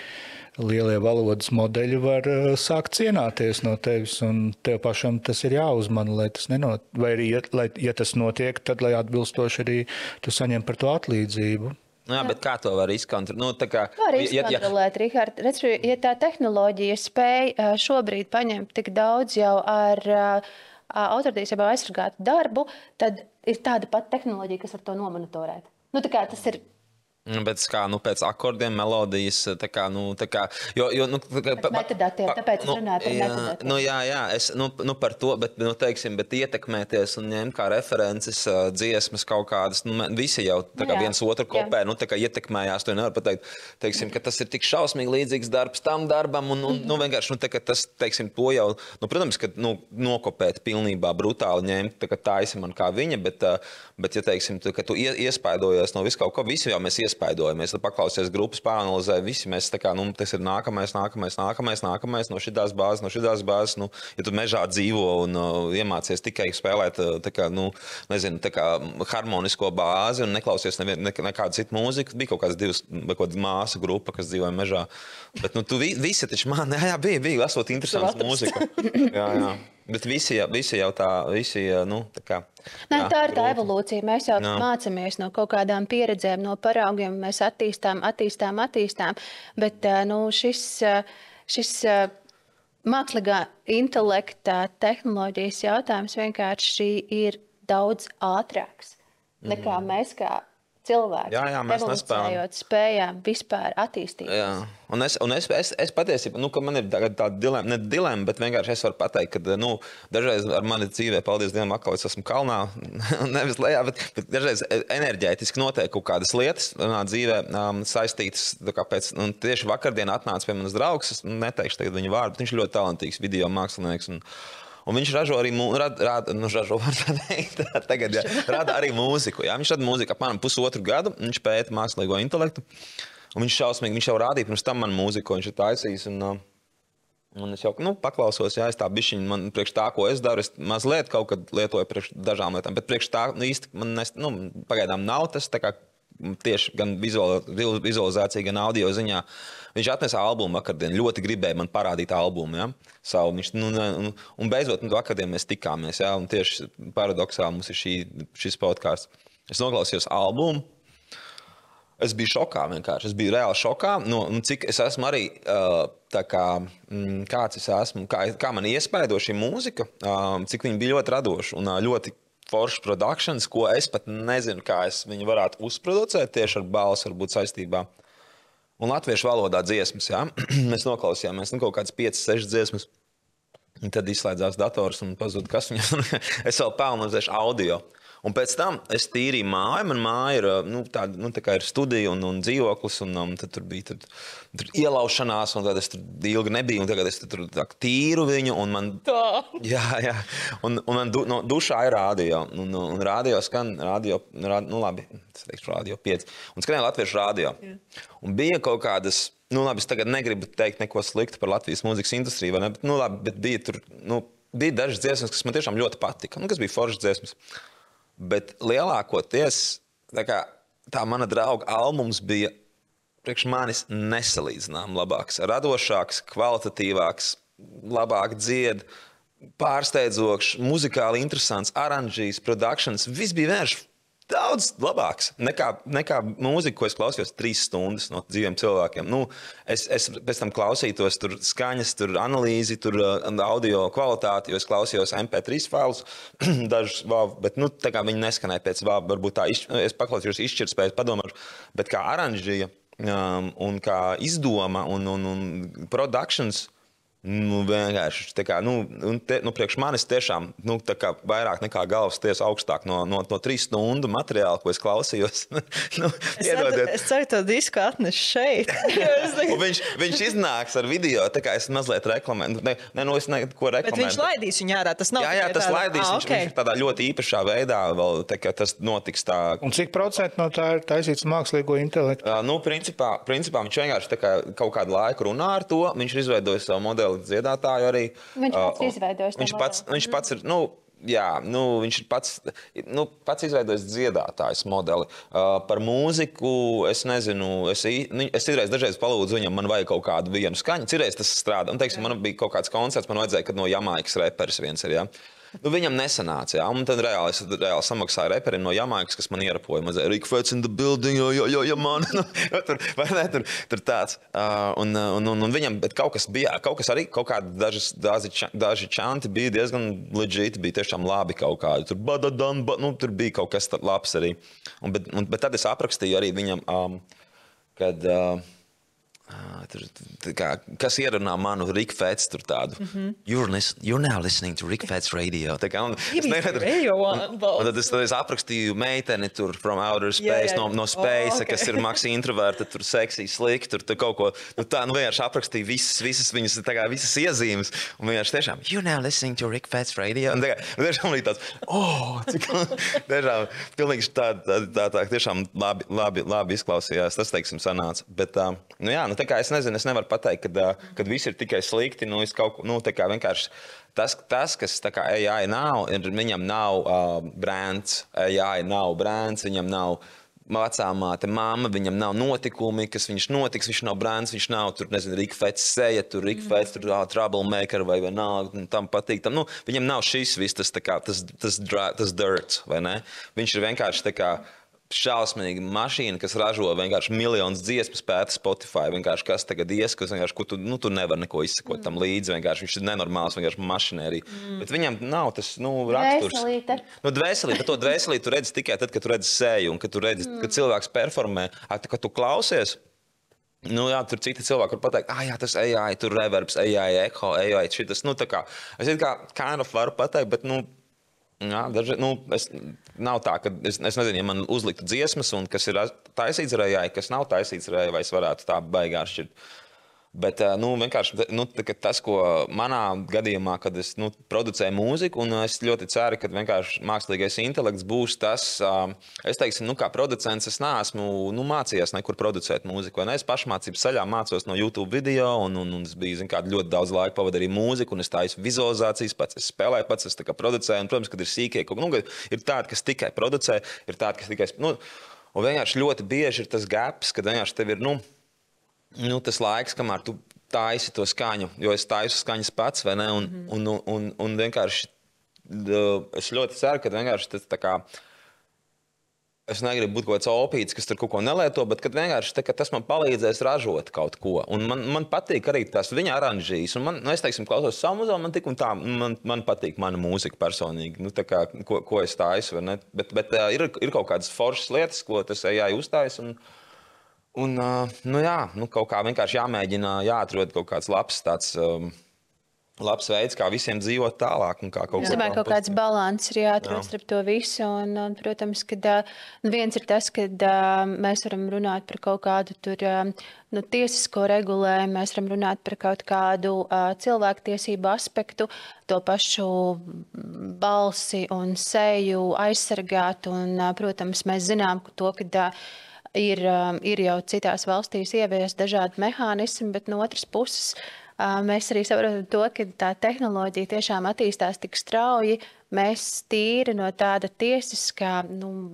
lielie valodas modeļi var sākt cienāties no tevis, un tev pašam tas ir jāuzmana, lai tas nenotiek. Vai arī, ja tas notiek, tad, lai atbilstoši arī tu saņem par to atlīdzību. Jā, bet kā to var izkontrolēt? Var izkontrolēt, Rihard. Ja tā tehnoloģija spēj šobrīd paņemt tik daudz jau ar autortiesībā aizsargātu darbu, tad ir tāda pati tehnoloģija, kas var to nomonitorēt. Tas ir. Bet kā, pēc akordiem, melodijas, metadatiem, tāpēc es runāju par metadatiem. Jā, es, par to, bet ietekmēties un ņemt kā references dziesmas kaut kādas, visi jau viens otru kopē, ietekmējās, to nevar pateikt, ka tas ir tik šausmīgi līdzīgs darbs tam darbam, un vienkārši, tas, to jau, protams, ka, nokopēt pilnībā brutāli ņemt, taisi man kā viņa, bet ja, ka tu iespaidojies no visu kaut ko, visi jau mēs iespaidojamies, tad paklausies grupas, pāranalizē, visi mēs tas ir nākamais, no šitās bāzes, ja tu mežā dzīvo un iemācies tikai spēlēt, harmonisko bāzi un neklausies nekādu citu mūziku, bija kaut kāds māsu grupa, kas dzīvoja mežā, bet, tu visi taču bija esot interesants mūzika. Jā. Bet visi jau tā, tā ir tā evolūcija. Mēs jau mācāmies no kaut kādām pieredzēm, no paraugiem, mēs attīstām, bet šis mākslīgā intelekta tehnoloģijas jautājums vienkārši ir daudz ātrāks nekā mēs kā cilvēki, evolucionējot, spējām vispār attīstīties. Jā. Un es patiesībā, ka man ir tāda dilema, ne dilema, bet vienkārši es varu pateikt, ka, dažreiz ar mani dzīvē, paldies Dievam, atkal es esmu kalnā, nevis lejā, bet dažreiz enerģētiski notiek kaut kādas lietas manā dzīvē saistītas, kāpēc, tieši vakardien atnāca pie manas draugs, es neteikšu tagad viņu vārdu, bet viņš ir ļoti talantīgs video mākslinieks, un viņš ražo arī rada arī mūziku. Jā, viņš rada mūziku apmēram pusotru gadu. Viņš pēta mākslīgo intelektu. Un viņš šausmīgi, viņš jau rādīja pirms tam man mūziku, viņš ir taisījis. Un es jau paklausos, jā, es tā bišķiņ, man priekš tā, ko es daru, es mazliet kaut kad lietoju priekš dažām lietām, bet priekš tā īsti man pagaidām nav tas, tā kā tieši gan vizualizācija, gan audio ziņā. Viņš atnesa albumu vakardien, ļoti gribēja man parādīt albumu, ja? Savu, un beidzot, vakardien mēs tikāmies, ja? Un tieši paradoksāli mums ir šis podcasts. Es noklausījos albumu, es biju šokā vienkārši, es biju reāli šokā, cik es esmu arī, kāds es esmu, kā man iespaido šī mūzika, cik viņa bija ļoti radoša un ļoti foršs productions, ko es pat nezinu, kā es viņu varētu uzproducēt tieši ar balsu, varbūt saistībā. Un latviešu valodā dziesmas, jā. Mēs noklausījāmies kaut kādas 5-6 dziesmas. Un tad izslēdzās dators un pazūd, kas viņam. Es vēl pelnozēšu audio. Un pēc tam es tīrīju māju. Man māja ir, tā kā ir studija un dzīvoklis. Un tad tur bija tur ielaušanās, un tad es tur ilgi nebiju. Un tagad es tur tīru viņu. Un man, jā. Un man dušā ir radio. Un radio skan, labi, es teikšu radio 5. Un skanēja latviešu radio. Jā. Un bija kaut kādas, labi, es tagad negribu teikt neko sliktu par Latvijas mūzikas industriju, vai ne? Bet, labi, bet bija tur, bija dažas dziesmas, kas man tiešām ļoti patika. Kas bija foršas dziesmas. Bet lielākoties, tā mana drauga albums bija priekš manis nesalīdzinām labāks, radošāks, kvalitatīvāks, labāk dzied, pārsteidzošs, muzikāli interesants, aranžīs, productions, viss bija vērš daudz labāks nekā mūzika, ko es klausījos 3 stundas no dzīviem cilvēkiem. Nu, es pēc tam klausītos tur skaņas, tur analīzi, tur audio kvalitāti, jo es klausījos MP3 failus, dažus bet tā kā viņi neskanēja pēc varbūt tā, es paklausījos izšķirtspējas padomāšu, bet kā aranžija un kā izdoma un productions, vienkārši tā kā, priekš manis tiešām, tā kā vairāk nekā galvas tiesa augstāk no 3 stundu materiāla, ko es klausījos. Es ceru, to disku atnešu šeit. viņš iznāks ar video, tā kā es mazliet reklamēju. Es neko reklamēju. Bet viņš laidīs viņu ārā, tas nav. Jā, tas laidīs, viņš ir tādā ļoti īpašā veidā vēl, tā kā tas notiks tā. Un cik procenti no tā ir taisīts mākslīgo intelektu? Principā viņš vienkārši tā kā kaut kādu laiku runā ar to, viņš ir izveidojis savu modeli dziedātāju arī. Viņš pats izveidojis. Viņš pats ir, viņš ir pats izveidojis dziedātājs modeli. Par mūziku es nezinu, es dažreiz palūdzu viņam, man vajag kaut kādu vienu skaņu. Cireiz tas strādā. Un, teiksim, man bija kaut kāds koncerts, man vajadzēja, kad no Jamaikas reperis viens ir, viņam nesanāca, un tad reāli samaksāju reperim no Jamaikas, kas man ierapoja. Man Rick Fats in the building, man. Tur tāds. Un viņam, bet kaut kas bija, kaut kas arī, kaut kādi daži čanti bija diezgan legit, bija tiešām labi kaut kādi. Tur badadam, tur bija kaut kas labs arī. Bet tad es aprakstīju arī viņam, kad... kas ierunā manu Rick Fats tur tādu. You're now listening to Rick Fats radio. Tā kā, un tad es aprakstīju meiteni tur from outer space, no space, kas ir maks introverta, tur sexy, slick, tur kaut ko. Vienkārši aprakstīju visas viņas, tā kā visas iezīmes. Un vienkārši tiešām, you're now listening to Rick Fats radio. Un tiešām arī tāds, cik tiešām pilnīgi tā tiešām labi izklausījās. Tas, teiksim, sanāca. Bet, tā kā es nezinu, es nevaru pateikt, kad viss ir tikai slikti, es kaut ko, tā kā vienkārši tas, kas tā kā AI nav, viņam nav brands, AI nav brands, viņam nav vecāmāte, mamma, viņam nav notikumi, kas viņš notiks, viņš nav brands, viņš nav tur, nezinu, Rick Fats seja, tur Rick Fats, tur troublemaker vai vienalga, tam patīk, viņam nav šis viss, tas tā kā, tas dirt, vai ne? Viņš ir vienkārši tā kā šausmīga mašīna, kas ražo vienkārši miljonus dziesmas, pēta Spotify, vienkārši kas tagad ieskas, vienkārši, ko tu nevar neko izsekot tam līdzi, vienkārši viņš ir nenormāls, vienkārši mašinērija. Bet viņam nav tas, raksturs. Dvēselīte. Dvēselīte, bet to dvēselīti tu redzi tikai tad, kad tu redzi seju un kad tu redzi, kad cilvēks performē, kad tu klausies, tur citi cilvēki var pateikt, tas AI, tur reverbs, AI, echo, AI, šitas, tā kā, es kind of varu pateikt, bet, nav tā, ka es nezinu, ja man uzliktu dziesmas, un kas ir taisīts ar AI, kas nav taisīts ar AI, vai es varētu tā baigā šķirt. Bet vienkārši tas, ko manā gadījumā, kad es producēju mūziku, un es ļoti ceru, ka vienkārši mākslīgais intelekts būs tas, es teiksim, kā producents, es neesmu mācījies nekur producēt mūziku, vai ne? Es pašmācības ceļā mācos no YouTube video, un es biju, ļoti daudz laika pavadīju arī mūziku, un es taisu vizualizācijas pats, es spēlēju pats, es tā kā producēju, un, protams, kad ir sīkie, ir tādi, kas tikai producē, ir tādi, kas tikai, un vienkārši ļoti bieži ir tas gaps, kad vienkārši tev ir, tas laiks, kamēr tu taisi to skaņu, jo es taisu skaņas pats, vai ne, un vienkārši es ļoti ceru, ka vienkārši tas tā kā, es negribu būt kaut kāds opīts, kas tur kaut ko nelieto, bet kad vienkārši tas man palīdzēs ražot kaut ko, un man patīk arī tās viņa aranžīs, un es teiksim, klausos savu muziku, man tik un tā, man patīk mana mūzika personīgi, tā kā, ko es taisu, vai ne, bet ir kaut kādas foršas lietas, ko tas AI uztais, un kaut kā vienkārši jāmēģina, jāatrod kaut kāds labs veids, kā visiem dzīvot tālāk. Un kā kaut kāds balans ir jāatrod starp to visu. Un, protams, kad viens ir tas, kad mēs varam runāt par kaut kādu tur tiesisko regulējumu, mēs varam runāt par kaut kādu cilvēktiesību aspektu, to pašu balsi un seju aizsargāt. Un, protams, mēs zinām to, ka ir jau citās valstīs ieviest dažādi mehānismi, bet no otras puses mēs arī saprotam to, ka tā tehnoloģija tiešām attīstās tik strauji, mēs tīri no tāda tiesiskā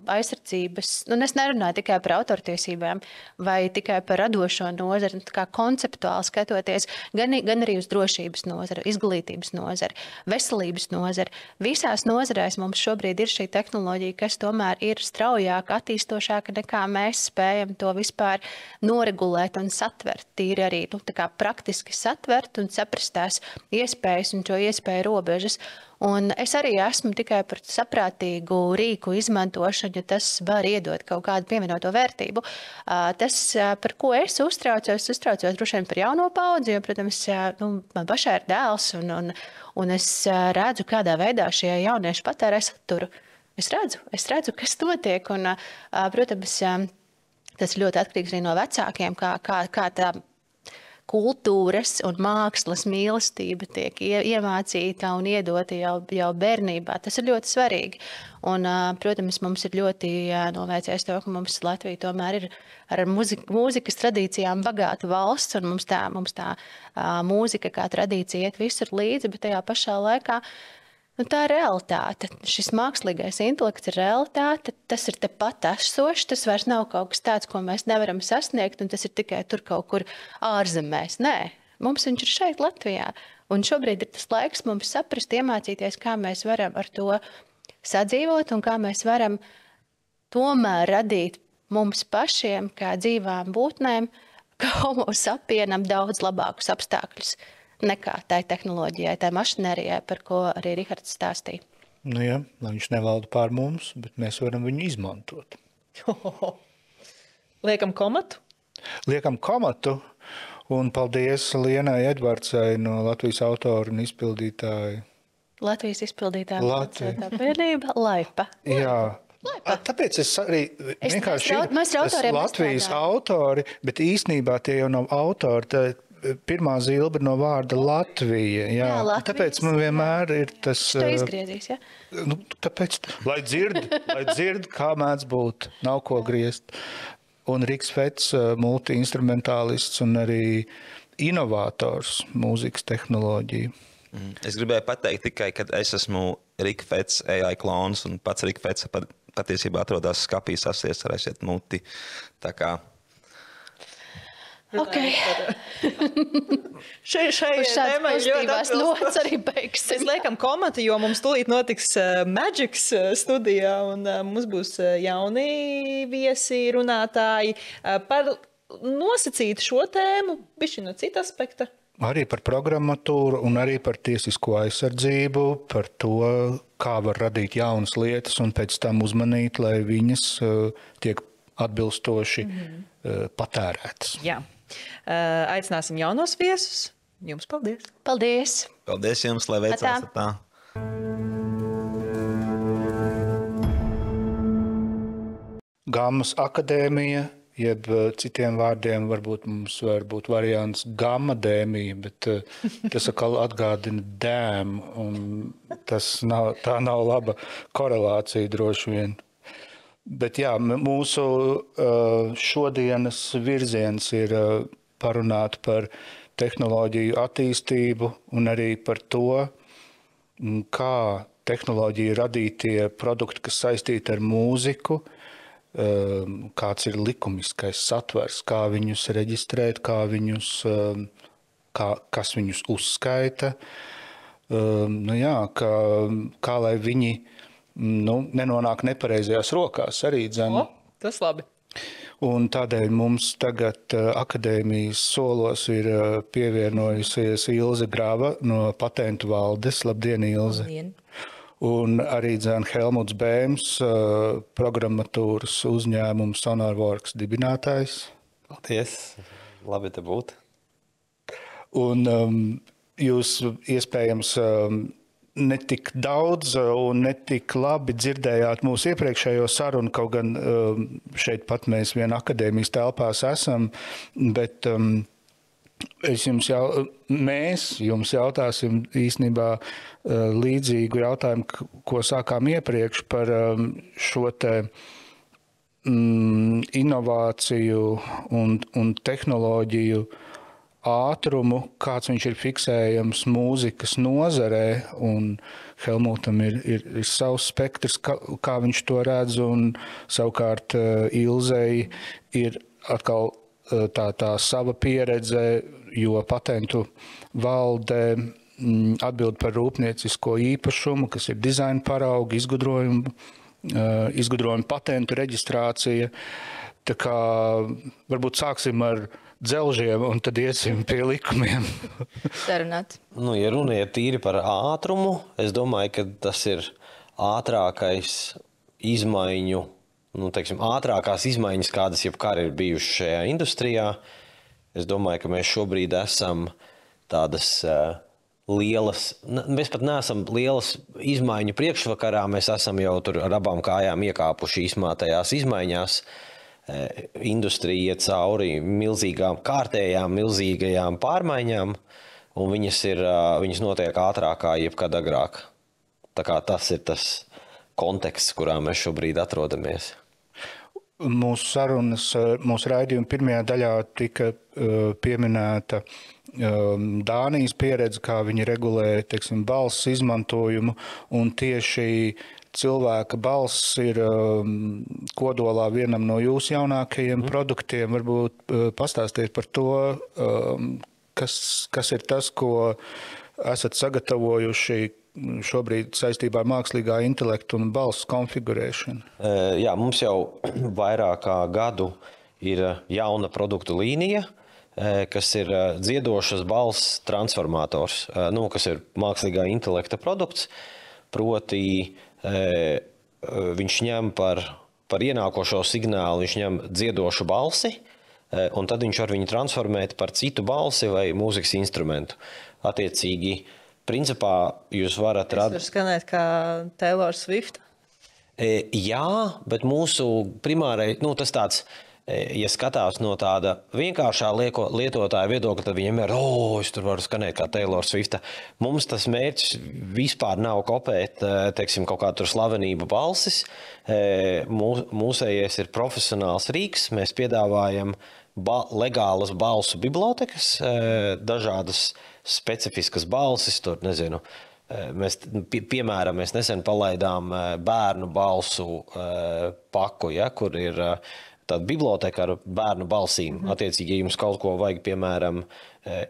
aizsardzības, es nerunāju tikai par autortiesībām vai tikai par radošo nozari, tā kā konceptuāli skatoties, gan arī uz drošības nozari, izglītības nozari, veselības nozari. Visās nozarēs mums šobrīd ir šī tehnoloģija, kas tomēr ir straujāk, attīstošāka nekā mēs spējam to vispār noregulēt un satvert. Tīri arī tā kā praktiski satvert un saprast tās iespējas un šo iespēju robežas. Un es arī esmu tikai par saprātīgu rīku izmantošanu, ja tas var iedot kaut kādu pievienoto vērtību. Tas, par ko es uztraucos droši vien par jauno paudzi, jo, protams, man pašai ir dēls, un es redzu, kādā veidā šie jaunieši patērē saturu. Es redzu, kas notiek, un, protams, tas ļoti atkarīgs arī no vecākiem, kā tā kultūras un mākslas mīlestība tiek iemācīta un iedota jau bērnībā. Tas ir ļoti svarīgi. Un, protams, mums ir ļoti novērties to, ka mums Latvija tomēr ir ar mūzikas tradīcijām bagāta valsts, un mums tā mūzika kā tradīcija iet visur līdzi, bet tajā pašā laikā tā ir realitāte. Šis mākslīgais intelekts ir realitāte, tas ir tepat esošs, tas vairs nav kaut kas tāds, ko mēs nevaram sasniegt, un tas ir tikai tur kaut kur ārzemēs. Nē, mums viņš ir šeit Latvijā. Un šobrīd ir tas laiks mums saprast, iemācīties, kā mēs varam ar to sadzīvot un kā mēs varam tomēr radīt mums pašiem, kā dzīvām būtnēm, kā homo sapienam daudz labākus apstākļus nekā tai tehnoloģijai, tai mašinērijai, par ko arī Rihards stāstīja. Jā, lai viņš nevalda pār mums, bet mēs varam viņu izmantot. Liekam komatu? Liekam komatu, un paldies Lienai Edvardsai no Latvijas autoru un izpildītāju. Latvijas izpildītāja apvienība Laipa. Jā. Tāpēc es arī vienkārši Latvijas autori, bet īstenībā tie jau nav autori, pirmā zilba no vārda Latvija. Jā, tāpēc man vienmēr ir tas... To izgriezīs, ja? Tāpēc, lai dzird, kā mēdz būt, nav ko griezt. Un Riks Fets, multi-instrumentālists un arī inovators mūzikas tehnoloģiju. Es gribēju pateikt tikai, ka es esmu Rika Fets AI klons, un pats Rika Fets patiesībā atrodas skapī sasies ar aiziet muti. Tā kā... Ok. Šai tēmai ļoti nots arī beigsim. Mēs liekam komatu, jo mums tūlīt notiks Magics studijā, un mums būs jauni viesi runātāji par nosacītu šo tēmu, bišķi no cita aspekta. Arī par programmatūru un arī par tiesisko aizsardzību, par to, kā var radīt jaunas lietas un pēc tam uzmanīt, lai viņas tiek atbilstoši patērētas. Jā. Aicināsim jaunos viesus. Jums paldies. Paldies. Paldies jums, lai veicās tā. Gammas akadēmija, jeb citiem vārdiem varbūt mums var būt variants gamadēmija, bet tas atkal atgādina dēm, un tā nav laba korelācija droši vien. Bet jā, mūsu šodienas virziens ir parunāt par tehnoloģiju attīstību un arī par to, kā tehnoloģija radītie produkti, kas saistīti ar mūziku, kāds ir likumiskais satvers, kā viņus reģistrēt, kas viņus uzskaita, kā lai viņi nenonāk nepareizajās rokās arī dzene. Tas labi. Un tādēļ mums tagad akadēmijas solos ir pievienojusies Ilze Grava no Patentu valdes. Labdien, Ilze! Labdien. Un arī Helmuts Bēms, programmatūras uzņēmums SonarWorks dibinātājs. Paldies! Labi te būt. Un jūs iespējams ne tik daudz un ne tik labi dzirdējāt mūsu iepriekšējo sarunu, kaut gan šeit pat mēs vien akadēmijas telpās esam, bet mēs jums jautāsim īstenībā līdzīgu jautājumu, ko sākām iepriekš par šo te inovāciju un tehnoloģiju ātrumu, kāds viņš ir fiksējams mūzikas nozarē, un Helmutam ir savs spektrs, kā viņš to redz, un savukārt Ilzei ir atkal tā sava pieredze, jo patentu valde atbild par rūpniecisko īpašumu, kas ir dizaina paraugi, izgudrojumu patentu reģistrācija. Tā kā varbūt sāksim ar dzelžiem un tad iesim pie likumiem. Sarunāts. Ja runa ir tīri par ātrumu, es domāju, ka tas ir ātrākais izmaiņu, ātrākās izmaiņas, kādas jebkar ir bijušas šajā industrijā. Es domāju, ka mēs šobrīd esam tādas lielas, mēs pat neesam lielas izmaiņu priekšvakarā, mēs esam jau tur ar abām kājām iekāpuši izmātajās izmaiņās. Industrija iet cauri milzīgajām pārmaiņām, un viņas notiek ātrāk kā jebkad agrāk. Tā kā tas ir tas konteksts, kurā mēs šobrīd atrodamies. Mūsu sarunas, mūsu raidījuma pirmajā daļā tika pieminēta Dānijas pieredze, kā viņi regulē, balss izmantojumu, un tieši cilvēka balss ir kodolā vienam no jūsu jaunākajiem produktiem. Varbūt pastāstiet par to, kas ir tas, ko esat sagatavojuši šobrīd saistībā ar mākslīgā intelektu un balss konfigurēšanu. Jā, mums jau vairāk kā gadu ir jauna produktu līnija, kas ir dziedošas balss transformators, kas ir mākslīgā intelekta produkts, proti viņš ņem par ienākošo signālu, viņš ņem dziedošu balsi, un tad viņš var viņu transformēt par citu balsi vai mūzikas instrumentu. Attiecīgi, principā jūs varat Tas var skanēt kā Taylor Swift? Jā, bet mūsu primārai, tas tāds, ja skatās no tāda vienkāršā lietotāja viedokļa, tad viņiem ir, es tur varu skanēt kā Taylor Swifta. Mums tas mērķis vispār nav kopēt, kaut kā tur slavenību balsis. Mūsējais ir profesionāls rīks. Mēs piedāvājam legālas balsu bibliotekas, dažādas specifiskas balsis, tur nezinu. Piemēram, mēs nesen palaidām bērnu balsu paku, kur ir tāda biblioteka ar bērnu balsīm. Attiecīgi, ja jums kaut ko vajag, piemēram,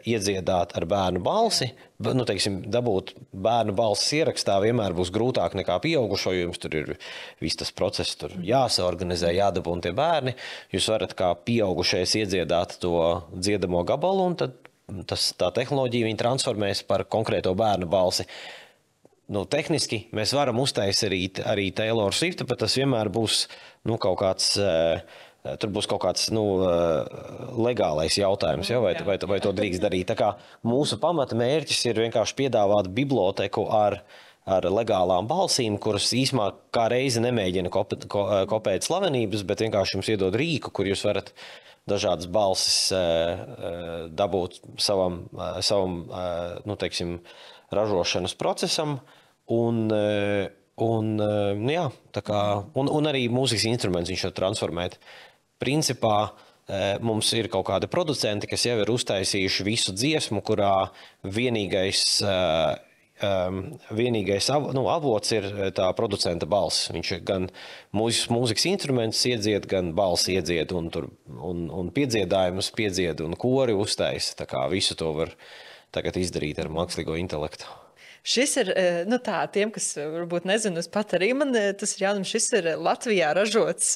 iedziedāt ar bērnu balsi, dabūt bērnu balsis ierakstā vienmēr būs grūtāk nekā pieaugušo, jo jums tur ir viss tas process, tur jāsaorganizē, jādabūna tie bērni. Jūs varat kā pieaugušais iedziedāt to dziedamo gabalu, un tad tā tehnoloģija viņi transformēs par konkrēto bērnu balsi. Tehniski mēs varam uztaisīt arī Taylor Swift, bet tas vienmēr būs kaut kāds... Tur būs kaut kāds legālais jautājums, vai to drīkst darīt. Tā kā mūsu pamata mērķis ir vienkārši piedāvāt biblioteku ar legālām balsīm, kuras īsumā kā reizi nemēģina kopēt slavenības, bet vienkārši jums iedod rīku, kur jūs varat dažādas balsis dabūt savam ražošanas procesam. Un arī mūzikas instruments viņš var transformēt. Principā mums ir kaut kādi producenti, kas jau ir uztaisījuši visu dziesmu, kurā vienīgais avots ir tā producenta balss. Viņš gan mūzikas instrumentus iedzied, gan balss iedzied un piedziedājumus piedzied un kori uztaisa. Tā kā visu to var tagad izdarīt ar mākslīgo intelektu. Šis ir, tiem, kas varbūt nezinu, pat arī man tas ir jaunums, šis ir Latvijā ražots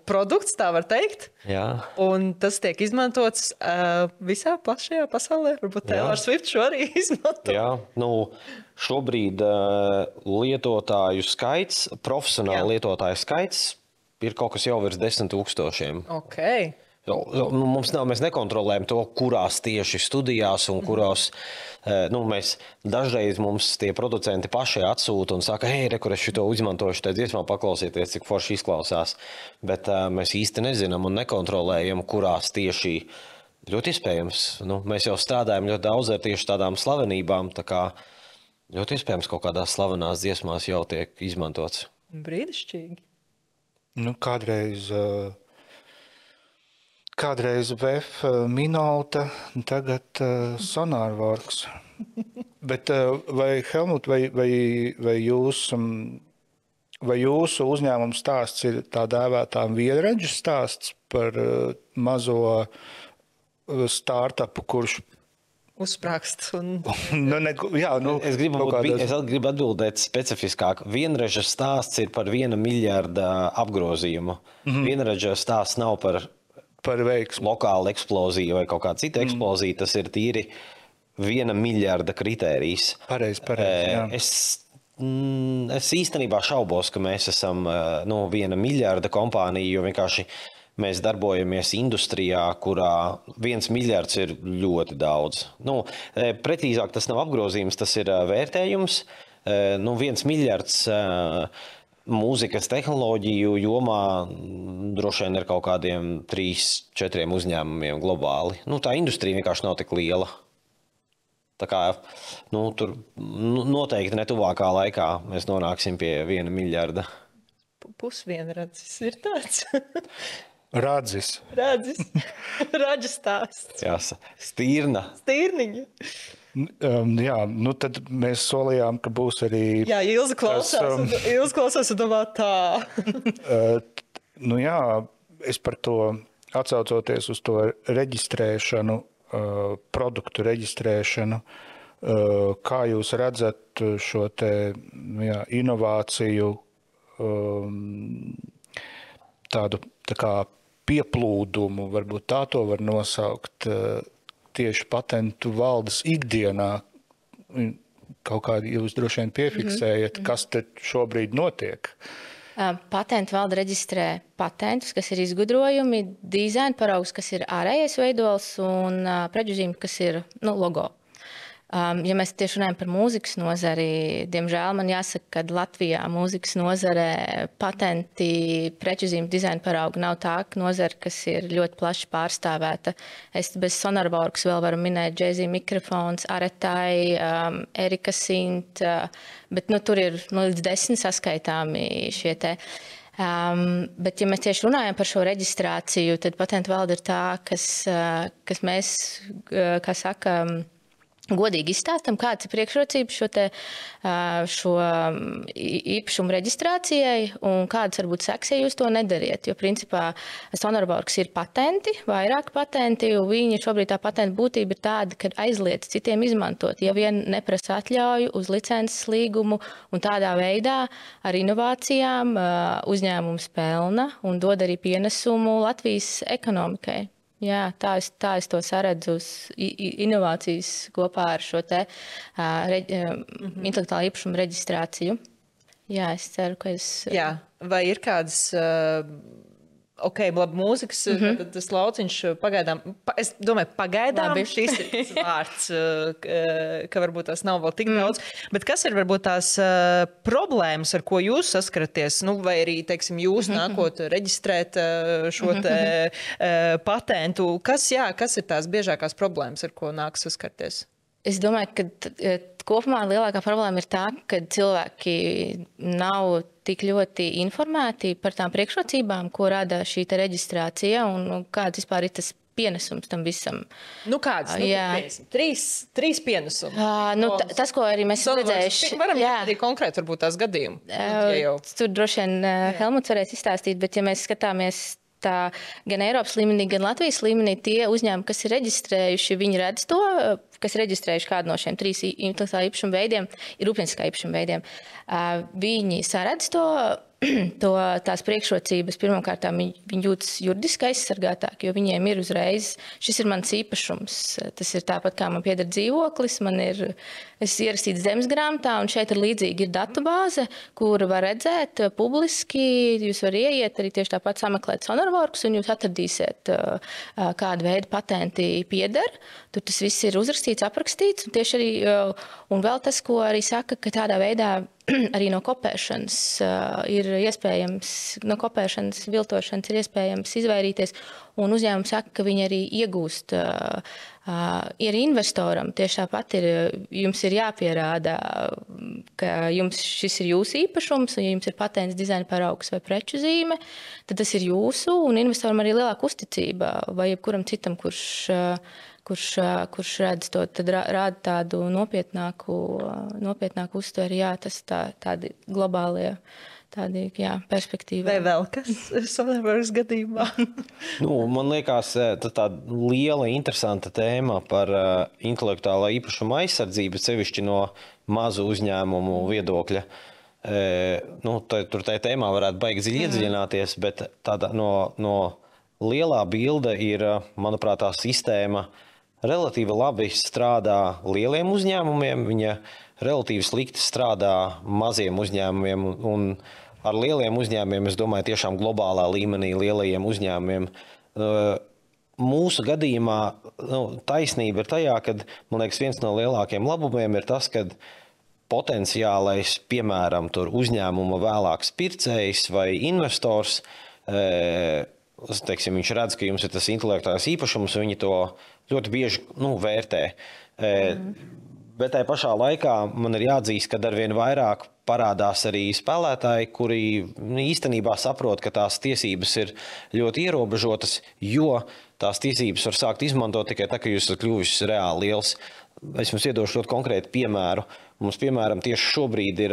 produkts, tā var teikt. Jā. Un tas tiek izmantots visā plašajā pasaulē. Varbūt Taylor Swift šo arī izmanto. Jā, šobrīd lietotāju skaits, profesionāli lietotāju skaits ir kaut kas jau virs 10 000. Okay. Mēs nekontrolējam to, kurās tieši studijās un kurās mēs dažreiz mums tie producenti paši atsūta un saka, kur es šito izmantošu, tad dziesmā paklausieties, cik forši izklausās. Bet mēs īsti nezinām un nekontrolējam, kurās tieši ļoti iespējams. Mēs jau strādājam ļoti daudz ar tieši tādām slavenībām, tā kā ļoti iespējams kaut kādās slavenās dziesmās jau tiek izmantots. Brīnišķīgi. kādreiz VF Minolta, tagad Sonarworks. Bet vai Helmut, vai jūsu uzņēmuma stāsts ir tā dēvētā vienradžu stāsts par mazo startupu, kurš uzsprāgst. Es gribu atbildēt specifiskāk. Vienreža stāsts ir par 1 miljarda apgrozījumu. Vienreža stāsts nav par veiksmu, lokālu eksploziju vai kaut kādu citu eksploziju. Tas ir tīri 1 miljarda kritērijs. Pareizi, jā. Es īstenībā šaubos, ka mēs esam 1 miljarda kompānija, jo vienkārši mēs darbojamies industrijā, kurā 1 miljards ir ļoti daudz. Precīzāk tas nav apgrozījums, tas ir vērtējums. 1 miljards mūzikas tehnoloģiju jomā droši vien ir kaut kādiem 3-4 uzņēmumiem globāli. Tā industrija vienkārši nav tik liela. Tā kā tur noteikti netuvākā laikā mēs nonāksim pie 1 miljarda. Pusvienradzis ir tāds. Radzis. Raģa stāsts. Jā, stīrna. Stīrniņa. Jā, tad mēs solījām, ka būs arī... Jā, Ilze klausās un domā tā. Jā, es par to atsaucoties uz to reģistrēšanu, produktu reģistrēšanu, kā jūs redzat šo te inovāciju tādu tā kā pieplūdumu, varbūt tā to var nosaukt, tieši patentu valdes ikdienā. Kaut kā jūs droši vien piefiksējat, kas te šobrīd notiek? Patentu valde reģistrē patentus, kas ir izgudrojumi, dizaina paraugs, kas ir ārējais veidols un preģuzīme, kas ir logo. Ja mēs tieši runājam par mūzikas nozari, diemžēl man jāsaka, ka Latvijā mūzikas nozarē patenti, prečuzīme, dizaina parauga nav tā nozara, kas ir ļoti plaši pārstāvēta. Es bez Sonarworks vēl varu minēt Jay-Z mikrofons, Aretai, Erika Sint, bet tur ir līdz 10 saskaitāmi šie te. Bet, ja mēs tieši runājam par šo reģistrāciju, tad patentu valde ir tā, kas mēs, kā saka, godīgi izstāstam, kāds ir priekšrocības šo īpašumu reģistrācijai un kādas varbūt seks, ja jūs to nedariet. Jo, principā, Sonarworks ir patenti, vairāk patenti, un viņi šobrīd tā patenta būtība ir tāda, ka aizliedz citiem izmantot, ja vien neprasa atļauju uz licences līgumu, un tādā veidā ar inovācijām uzņēmums pelna un dod arī pienesumu Latvijas ekonomikai. Jā, tā es to saredzu uz inovācijas kopā ar šo te intelektuālā īpašuma reģistrāciju. Jā, es ceru, ka Jā, vai ir kādas... labi, mūzikas, tas lauciņš pagaidām, es domāju, pagaidām šis ir tas vārds, ka varbūt tās nav vēl tik daudz, bet kas ir varbūt tās problēmas, ar ko jūs saskaraties, vai arī, teiksim, jūs nākot reģistrēt šo te patentu, kas ir tās biežākās problēmas, ar ko nāk saskarties? Es domāju, ka kopumā lielākā problēma ir tā, ka cilvēki nav tik ļoti informēti par tām priekšrocībām, ko rada šī te reģistrācija un kāds vispār ir tas pienesums tam visam. Kāds? Trīs pienesumi. Tas, ko arī mēs redzējuši. Varam arī konkrēti varbūt tās gadījumu. Tur droši vien Helmuts varēs izstāstīt, bet ja mēs skatāmies tā gan Eiropas līmenī, gan Latvijas līmenī, tie uzņēmumi, kas ir reģistrējuši, viņi redz to, kas ir reģistrējuši kādu no šiem 3 intelektuālā īpašuma veidiem, ir rūpnieciskā īpašuma veidiem. Viņi saredz tās priekšrocības. Pirmkārt, viņi jūtas juridiski aizsargātāk, jo viņiem ir uzreiz, šis ir mans īpašums. Tas ir tāpat, kā man pieder dzīvoklis, es ierakstīts zemes grāmatā, un šeit ir līdzīgi ir datubāze, kur var redzēt publiski, jūs var ieiet arī tieši tāpat sameklēt Sonarworks, un jūs atradīsiet, kādu veidu patenti pieder. Tur tas viss ir uzrakstīts, aprakstīts, un tieši arī, un vēl tas, ko arī saka, ka tādā veidā arī no kopēšanas ir iespējams, no kopēšanas, viltošanas ir iespējams izvairīties, un uzņēmums saka, ka viņi arī iegūst. Ir investoram tieši tāpat jums ir jāpierāda, ka šis ir jūsu īpašums, un ja jums ir patents, dizaina paraugs vai preču zīme, tad tas ir jūsu, un investoram arī lielāka uzticība vai jebkuram citam, kurš redz to, tad rāda tādu nopietnāku uztveri, jā, tas tādi globālie perspektīvi. Vai vēl kas Solarworks gadījumā? Man liekas, tā liela, interesanta tēma par intelektuālā īpašuma aizsardzību, sevišķi no mazu uzņēmumu viedokļa. Tur tajā tēmā varētu baigi dziļi iedziļināties, bet tāda no lielā bilde ir, manuprāt, tā sistēma relatīvi labi strādā lieliem uzņēmumiem, viņa relatīvi slikti strādā maziem uzņēmumiem, un ar lieliem uzņēmumiem, es domāju, tiešām globālā līmenī lielajiem uzņēmumiem. Mūsu gadījumā taisnība ir tajā, ka, man liekas, viens no lielākiem labumiem ir tas, ka potenciālais, piemēram, tur uzņēmuma vēlāks pircējs vai investors, teiksim, viņš redz, ka jums ir tas intelektuālais īpašums, viņi to ļoti bieži vērtē. Bet tajā pašā laikā man ir jāatzīst, ka arvien vairāk parādās arī spēlētāji, kuri īstenībā saprot, ka tās tiesības ir ļoti ierobežotas, jo tās tiesības var sākt izmantot tikai tā, ka jūs esat kļuvis reāli liels. Es jums iedošu ļoti konkrētu piemēru. Mums, piemēram, tieši šobrīd ir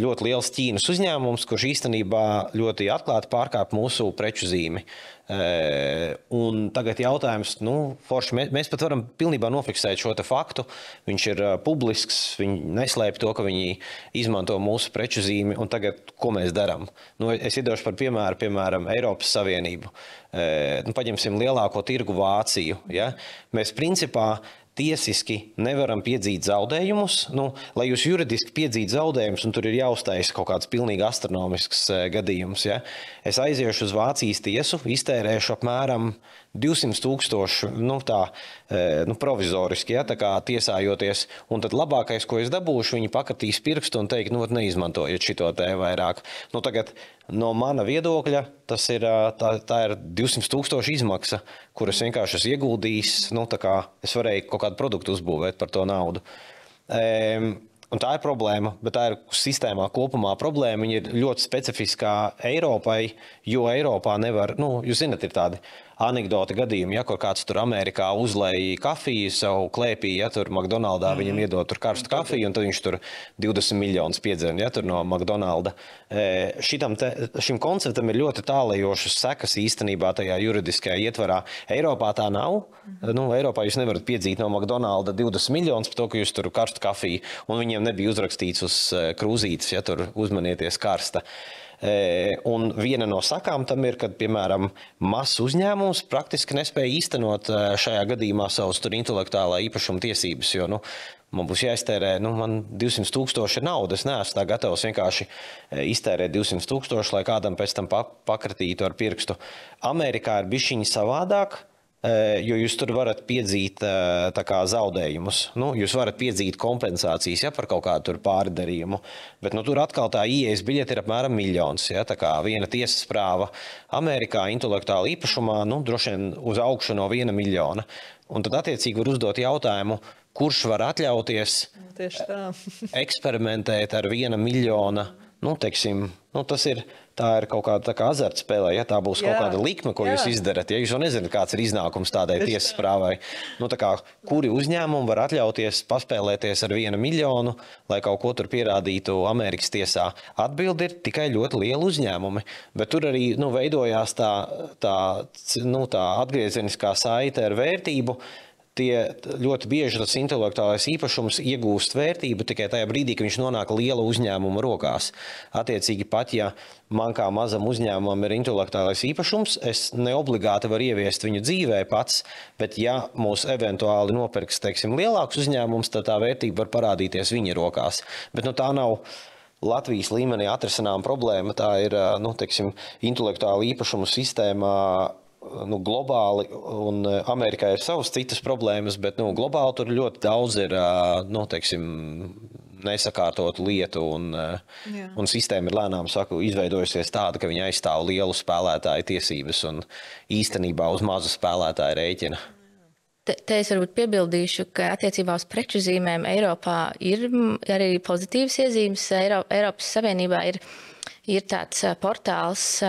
ļoti liels Ķīnas uzņēmums, kurš īstenībā ļoti atklāti pārkāp mūsu preču zīmi. Un tagad jautājums, forši, mēs pat varam pilnībā nofiksēt šo te faktu. Viņš ir publisks, viņi neslēp to, ka viņi izmanto mūsu preču zīmi, un tagad, ko mēs darām? Es iedošu par piemēru, piemēram, Eiropas Savienību. Paņemsim lielāko tirgu Vāciju. Ja? Mēs principā tiesiski nevaram piedzīt zaudējumus, lai jūs juridiski piedzīt zaudējumus, un tur ir jāuztais kaut kāds pilnīgi astronomisks gadījums. Ja? Es aiziešu uz Vācijas tiesu, iztērēšu apmēram 200,000, provizoriski, ja, tā kā tiesājoties, un tad labākais, ko es dabūšu, viņi pakratīs pirkstu un teikt, neizmantojiet šito te vairāk. Tagad no mana viedokļa tas ir, tā ir 200,000 izmaksa, kuras vienkārši es ieguldījis, tā kā es varēju kaut kādu produktu uzbūvēt par to naudu. Un tā ir problēma, bet tā ir sistēmā kopumā problēma. Viņa ir ļoti specifiskā Eiropai, jo Eiropā nevar, jūs zināt, ir tādi anekdoti gadījumi, ja, kur kāds tur Amerikā uzlēja kafiju savu klēpī, ja tur McDonaldā viņam iedod tur karstu kafiju, un tad viņš tur 20 miljonus piedzen, ja tur no McDonalda. Šim konceptam ir ļoti tālējošas sekas īstenībā tajā juridiskajā ietvarā. Eiropā tā nav. Eiropā jūs nevarat piedzīt no McDonalda 20 miljonus par to, ka jūs tur karstu kafiju, un viņiem nebija uzrakstīts uz krūzītes, ja tur uzmanieties karsta. Un viena no sakām tam ir, kad, piemēram, mazs uzņēmums praktiski nespēja īstenot šajā gadījumā savus tur intelektuālā īpašuma tiesības, jo, man būs jāiztērē, man 200,000 ir nauda, es neesmu tā gatavs vienkārši iztērēt 200,000, lai kādam pēc tam pakratītu ar pirkstu. Amerikā ir bišķiņi savādāk, jo jūs tur varat piedzīt tā kā zaudējumus. Jūs varat piedzīt kompensācijas, ja, par kaut kādu tur pārdarījumu, bet tur atkal tā ieejas biļete ir apmēram 1 miljons. Ja, tā kā viena tiesas prāva Amerikā intelektuāla īpašumā, droši vien uz augšu no 1 miljona. Un tad attiecīgi var uzdot jautājumu, kurš var atļauties eksperimentēt ar 1 miljona, tā ir kaut kāda azartspēlē, ja tā būs kaut kāda likme, ko jūs izdarat, ja jūs jau nezināt, kāds ir iznākums tādai tiesas prāvai. Kuri uzņēmumi var atļauties paspēlēties ar 1 miljonu, lai kaut ko tur pierādītu Amerikas tiesā? Atbildi ir tikai ļoti lieli uzņēmumi, bet tur arī veidojās tā atgriezeniskā saite ar vērtību. Tie ļoti bieži tas intelektuālais īpašums iegūst vērtību tikai tajā brīdī, kad viņš nonāk liela uzņēmuma rokās. Attiecīgi pat, ja man kā mazam uzņēmumam ir intelektuālais īpašums, es neobligāti varu ieviest viņu dzīvē pats, bet ja mūs eventuāli nopirks, teiksim, lielāks uzņēmums, tad tā vērtība var parādīties viņa rokās. Bet tā nav Latvijas līmenī atrisinām problēma, tā ir, teiksim, intelektuāla īpašuma sistēmā globāli, un Amerikā ir savas citas problēmas, bet globāli tur ļoti daudz ir, teiksim, nesakārtotu lietu, un sistēma ir lēnām izveidojusies tāda, ka viņa aizstāv lielu spēlētāju tiesības un īstenībā uz mazu spēlētāju rēķina. Te es varbūt piebildīšu, ka attiecībā uz preču zīmēm Eiropā ir arī pozitīvas iezīmes. Eiropas Savienībā ir tāds portāls,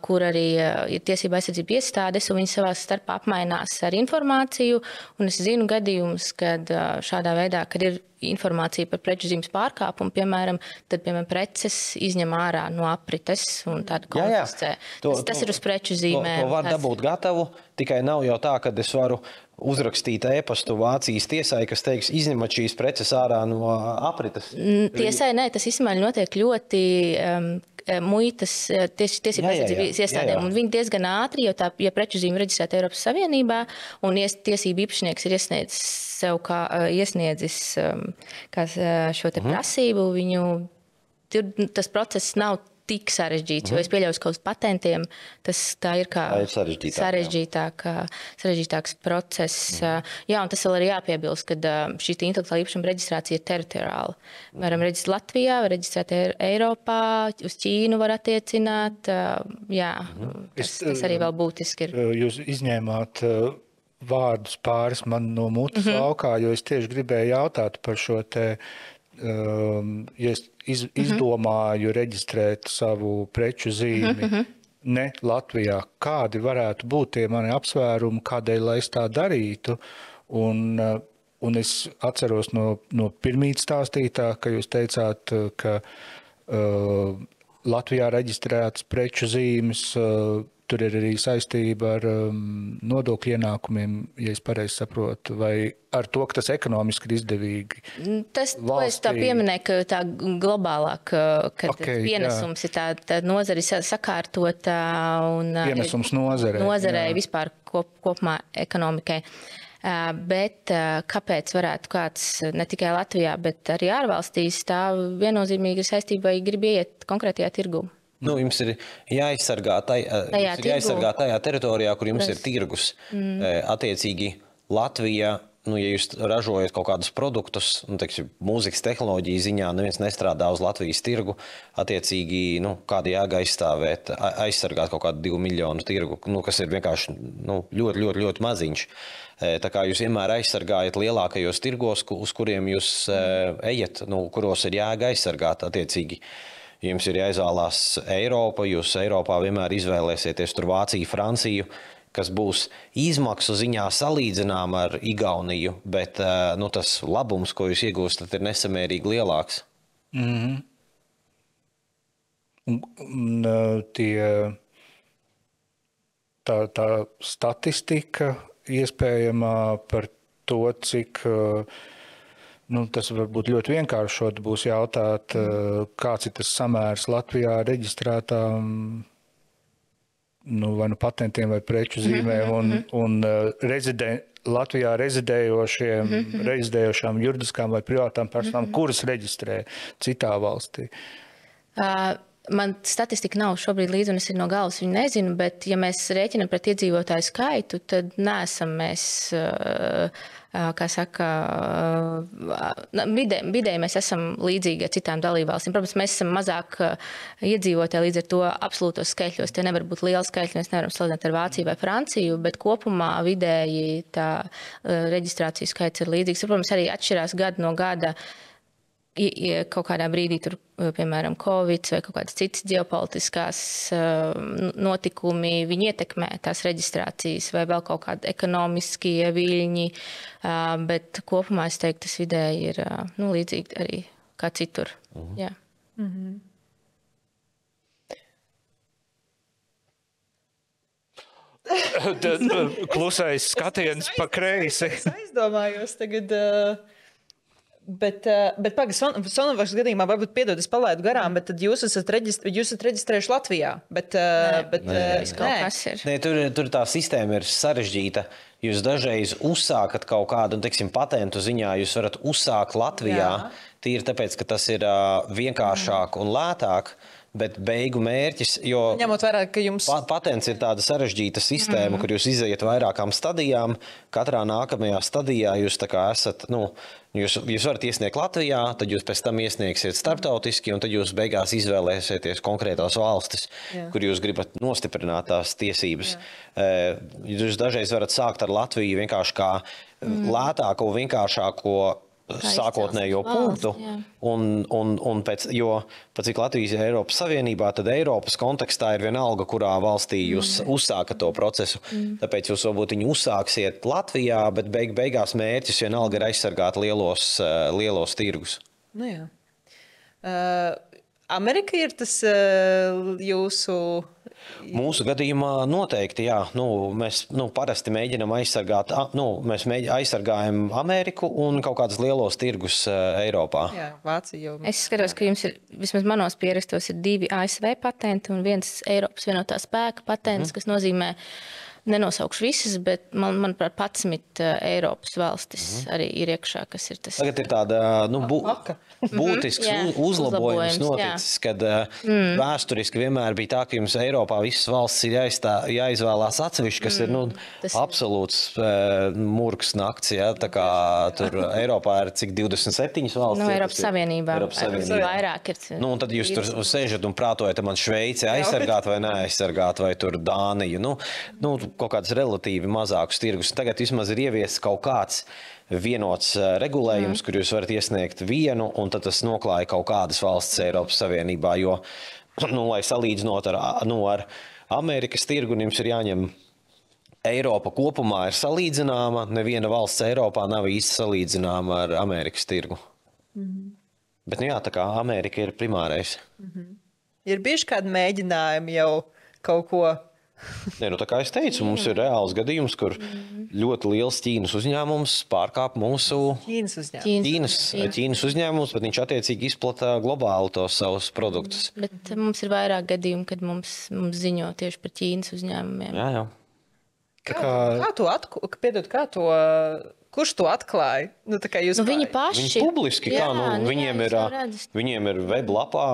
kur arī ir tiesība aizsardzība iestādes, un viņi savā starpā apmainās ar informāciju. Un es zinu gadījumus, kad šādā veidā, kad ir informācija par preču zīmes pārkāpumu, piemēram, tad, preces izņem ārā no aprites un tādu konfiscē. Tas ir uz preču zīmēm. To var dabūt gatavu, tikai nav jau tā, kad es varu uzrakstīt e-pastu Vācijas tiesai, kas teiks, izņemat šīs preces ārā no aprites. Tiesai, nē, tas īstenībā notiek ļoti muitas tiesību aizsardzības iestādēm. Un viņi diezgan ātri, ja preču zīme reģistrēta Eiropas Savienībā, un tiesību īpašnieks ir iesniedzis šo te prasību, tas process nav tik sarežģīts, jo es pieļauju, ka uz patentiem tā ir kā sarežģītāks process. Jā, un tas vēl arī jāpiebilst, ka šī intelektuālā īpašuma reģistrācija ir teritoriāla. Varam reģistrēt Latvijā, var reģistrēt Eiropā, uz Ķīnu var attiecināt. Jā, tas arī vēl būtiski ir. Jūs izņēmāt vārdus pāris man no mutes laukā, jo es tieši gribēju jautāt par šo te, ja es izdomāju reģistrēt savu preču zīmi ne Latvijā, kādi varētu būt tie mani apsvērumi, kādēļ, lai es tā darītu. Un es atceros no pirmīt stāstītā, ka jūs teicāt, ka Latvijā reģistrētas preču zīmes, tur ir arī saistība ar nodokļu ienākumiem, ja es pareizi saprotu, vai ar to, ka tas ekonomiski ir izdevīgi. Tas, ko es tā pieminēju, ka tā globālāk, kad pienesums ir tā nozari sakārtotā un pienesums nozarei vispār kopumā ekonomikai. Bet kāpēc varētu kāds ne tikai Latvijā, bet arī ārvalstīs tā viennozīmīgi ir saistība, vai grib iet konkrētajā tirgū? Jums ir jāaizsargā tajā teritorijā, kur jums ir tirgus. Attiecīgi Latvija, ja jūs ražojat kaut kādus produktus, teiksim, mūzikas tehnoloģiju ziņā neviens nestrādā uz Latvijas tirgu, attiecīgi, kāda jēga aizsargāt kaut kādu 2 miljonu tirgu, kas ir vienkārši ļoti, ļoti, ļoti maziņš. Tā kā jūs vienmēr aizsargājat lielākajos tirgos, uz kuriem jūs ejat, kuros ir jēga aizsargāt attiecīgi. Jums ir jāizvēlās Eiropa, jūs Eiropā vienmēr izvēlēsieties tur Vāciju, Franciju, kas būs izmaksu ziņā salīdzinām ar Igauniju, bet tas labums, ko jūs iegūstat, ir nesamērīgi lielāks. Tā statistika iespējamā par to, cik... tas varbūt ļoti vienkāršot būs jautāt, kāds ir tas samērs Latvijā reģistrētām vai patentiem vai preču zīmēm un Latvijā rezidējošām juridiskām vai privātām personām, kuras reģistrē citā valstī. Man statistika nav šobrīd līdzi, un es no galvas viņu nezinu, bet ja mēs rēķinam pret iedzīvotāju skaitu, tad neesam mēs, kā saka, vidēji mēs esam līdzīgi ar citām dalībvalstīm. Protams, mēs esam mazāk iedzīvotāji, līdz ar to absolūtos skaitļos. Tie nevar būt liela skaitļi, mēs nevaram salīdzināt ar Vāciju vai Franciju, bet kopumā vidēji tā reģistrācijas skaits ir līdzīgs. Protams, arī atšķirās gadu no gada. Kaut kādā brīdī tur, piemēram, Covid vai kaut kādas citas ģeopolitiskās notikumi, viņi ietekmē tās reģistrācijas vai vēl kaut kādi ekonomiskie viļņi, bet kopumā es teiktu, tas vidēji ir līdzīgi arī kā citur. Jā. Klusais skatiens pa kreisi. Es aizdomājos tagad... Bet Sonovaks gadījumā varbūt piedod, es palaidu garām, bet tad jūs esat reģistrējuši Latvijā. Nē, tur tā sistēma ir sarežģīta. Jūs dažreiz uzsākat kaut kādu, patentu ziņā, jūs varat uzsākt Latvijā, tīri tāpēc, ka tas ir vienkāršāk un lētāk, bet beigu mērķis, jo ņemot vērā, ka jums patents ir tāda sarežģīta sistēma, kur jūs izejat vairākām stadijām. Katrā nākamajā stadijā jūs tā kā esat, jūs varat iesniegt Latvijā, tad jūs pēc tam iesniegsiet starptautiski, un tad jūs beigās izvēlēsieties konkrētās valstis, kur jūs gribat nostiprināt tās tiesības. Jūs dažreiz varat sākt ar Latviju vienkārši kā lētāko, vienkāršāko sākotnējo punktu, un jo pat cik Latvijas ir Eiropas Savienībā, tad Eiropas kontekstā ir vienalga, kurā valstī jūs uzsākat to procesu. Tāpēc jūs varbūt viņu uzsāksiet Latvijā, bet beigās mērķis vienalga ir aizsargāt lielos tirgus. Nu jā. Amerika ir tas jūsu... Mūsu gadījumā noteikti, jā. Mēs parasti mēģinam aizsargāt, mēs aizsargājam Ameriku un kaut kādas lielos tirgus Eiropā. Jā, Vācija jau... Es skatos, ka jums ir, vismaz manos pierakstos, ir 2 ASV patenti un 1 Eiropas vienotā spēka patents, kas nozīmē, nenosaukšu visas, bet manuprāt 11 Eiropas valstis arī ir iekšā, kas ir tas. Tagad ir tāda būtisks uzlabojums noticis, kad vēsturiski vienmēr bija tā, ka jums Eiropā visas valstis ir jāizvēlās atsevišķi, kas ir absolūts murgs nakts. Ja? Tā kā tur Eiropā ir cik 27 valstis? Eiropas Savienībā. Vairāk ir. Un tad jūs tur sēžat un prātojat, man Šveici aizsargāt vai neaizsargāt, vai tur Dāniju. Kaut kāds relatīvi mazākus tirgus. Tagad vismaz ir ieviests kaut kāds vienots regulējums, kur jūs varat iesniegt vienu, un tad tas noklāja kaut kādas valsts Eiropas Savienībā, jo, lai salīdzinot ar Amerikas tirgu, jums ir jāņem Eiropa kopumā ir salīdzināma, neviena valsts Eiropā nav īsti salīdzināma ar Amerikas tirgu. Bet, tā kā Amerika ir primārais. Ir bijuši kādi mēģinājumi jau kaut ko... Tā kā es teicu, mums ir reāls gadījums, kur ļoti liels Ķīnas uzņēmums pārkāp mūsu Ķīnas uzņēmums, bet viņš attiecīgi izplata globāli tos savus produktus. Bet mums ir vairāk gadījumu, kad mums ziņo tieši par Ķīnas uzņēmumiem. Jā. Kurš to atklāja? Viņi paši. Viņi publiski, viņiem ir weblapā,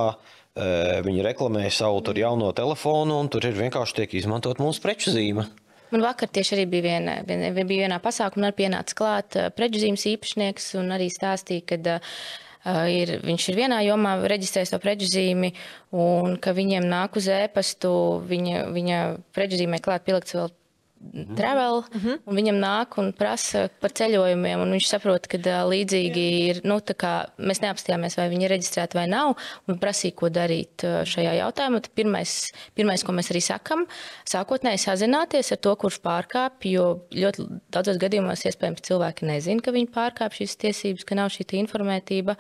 viņi reklamē savu tur jauno telefonu, un tur ir vienkārši tiek izmantot mūsu preču zīme. Man vakar tieši arī bija vienā pasākumā, pienāca klāt preču zīmes īpašnieks un arī stāstīja, ka viņš ir vienā jomā reģistrējis to preču zīmi, un ka viņiem nāk uz e-pastu, viņa preču zīmē klāt pielikts vēl travel, un viņam nāk un prasa par ceļojumiem, un viņš saprot, ka līdzīgi ir, tā kā mēs neapstījāmies, vai viņi ir reģistrēti vai nav, un prasīja, ko darīt šajā jautājumā. Tad pirmais, ko mēs arī sakam, sākotnēji sazināties ar to, kurš pārkāp, jo ļoti daudzos gadījumos iespējams cilvēki nezina, ka viņi pārkāp šīs tiesības, ka nav šī informētība,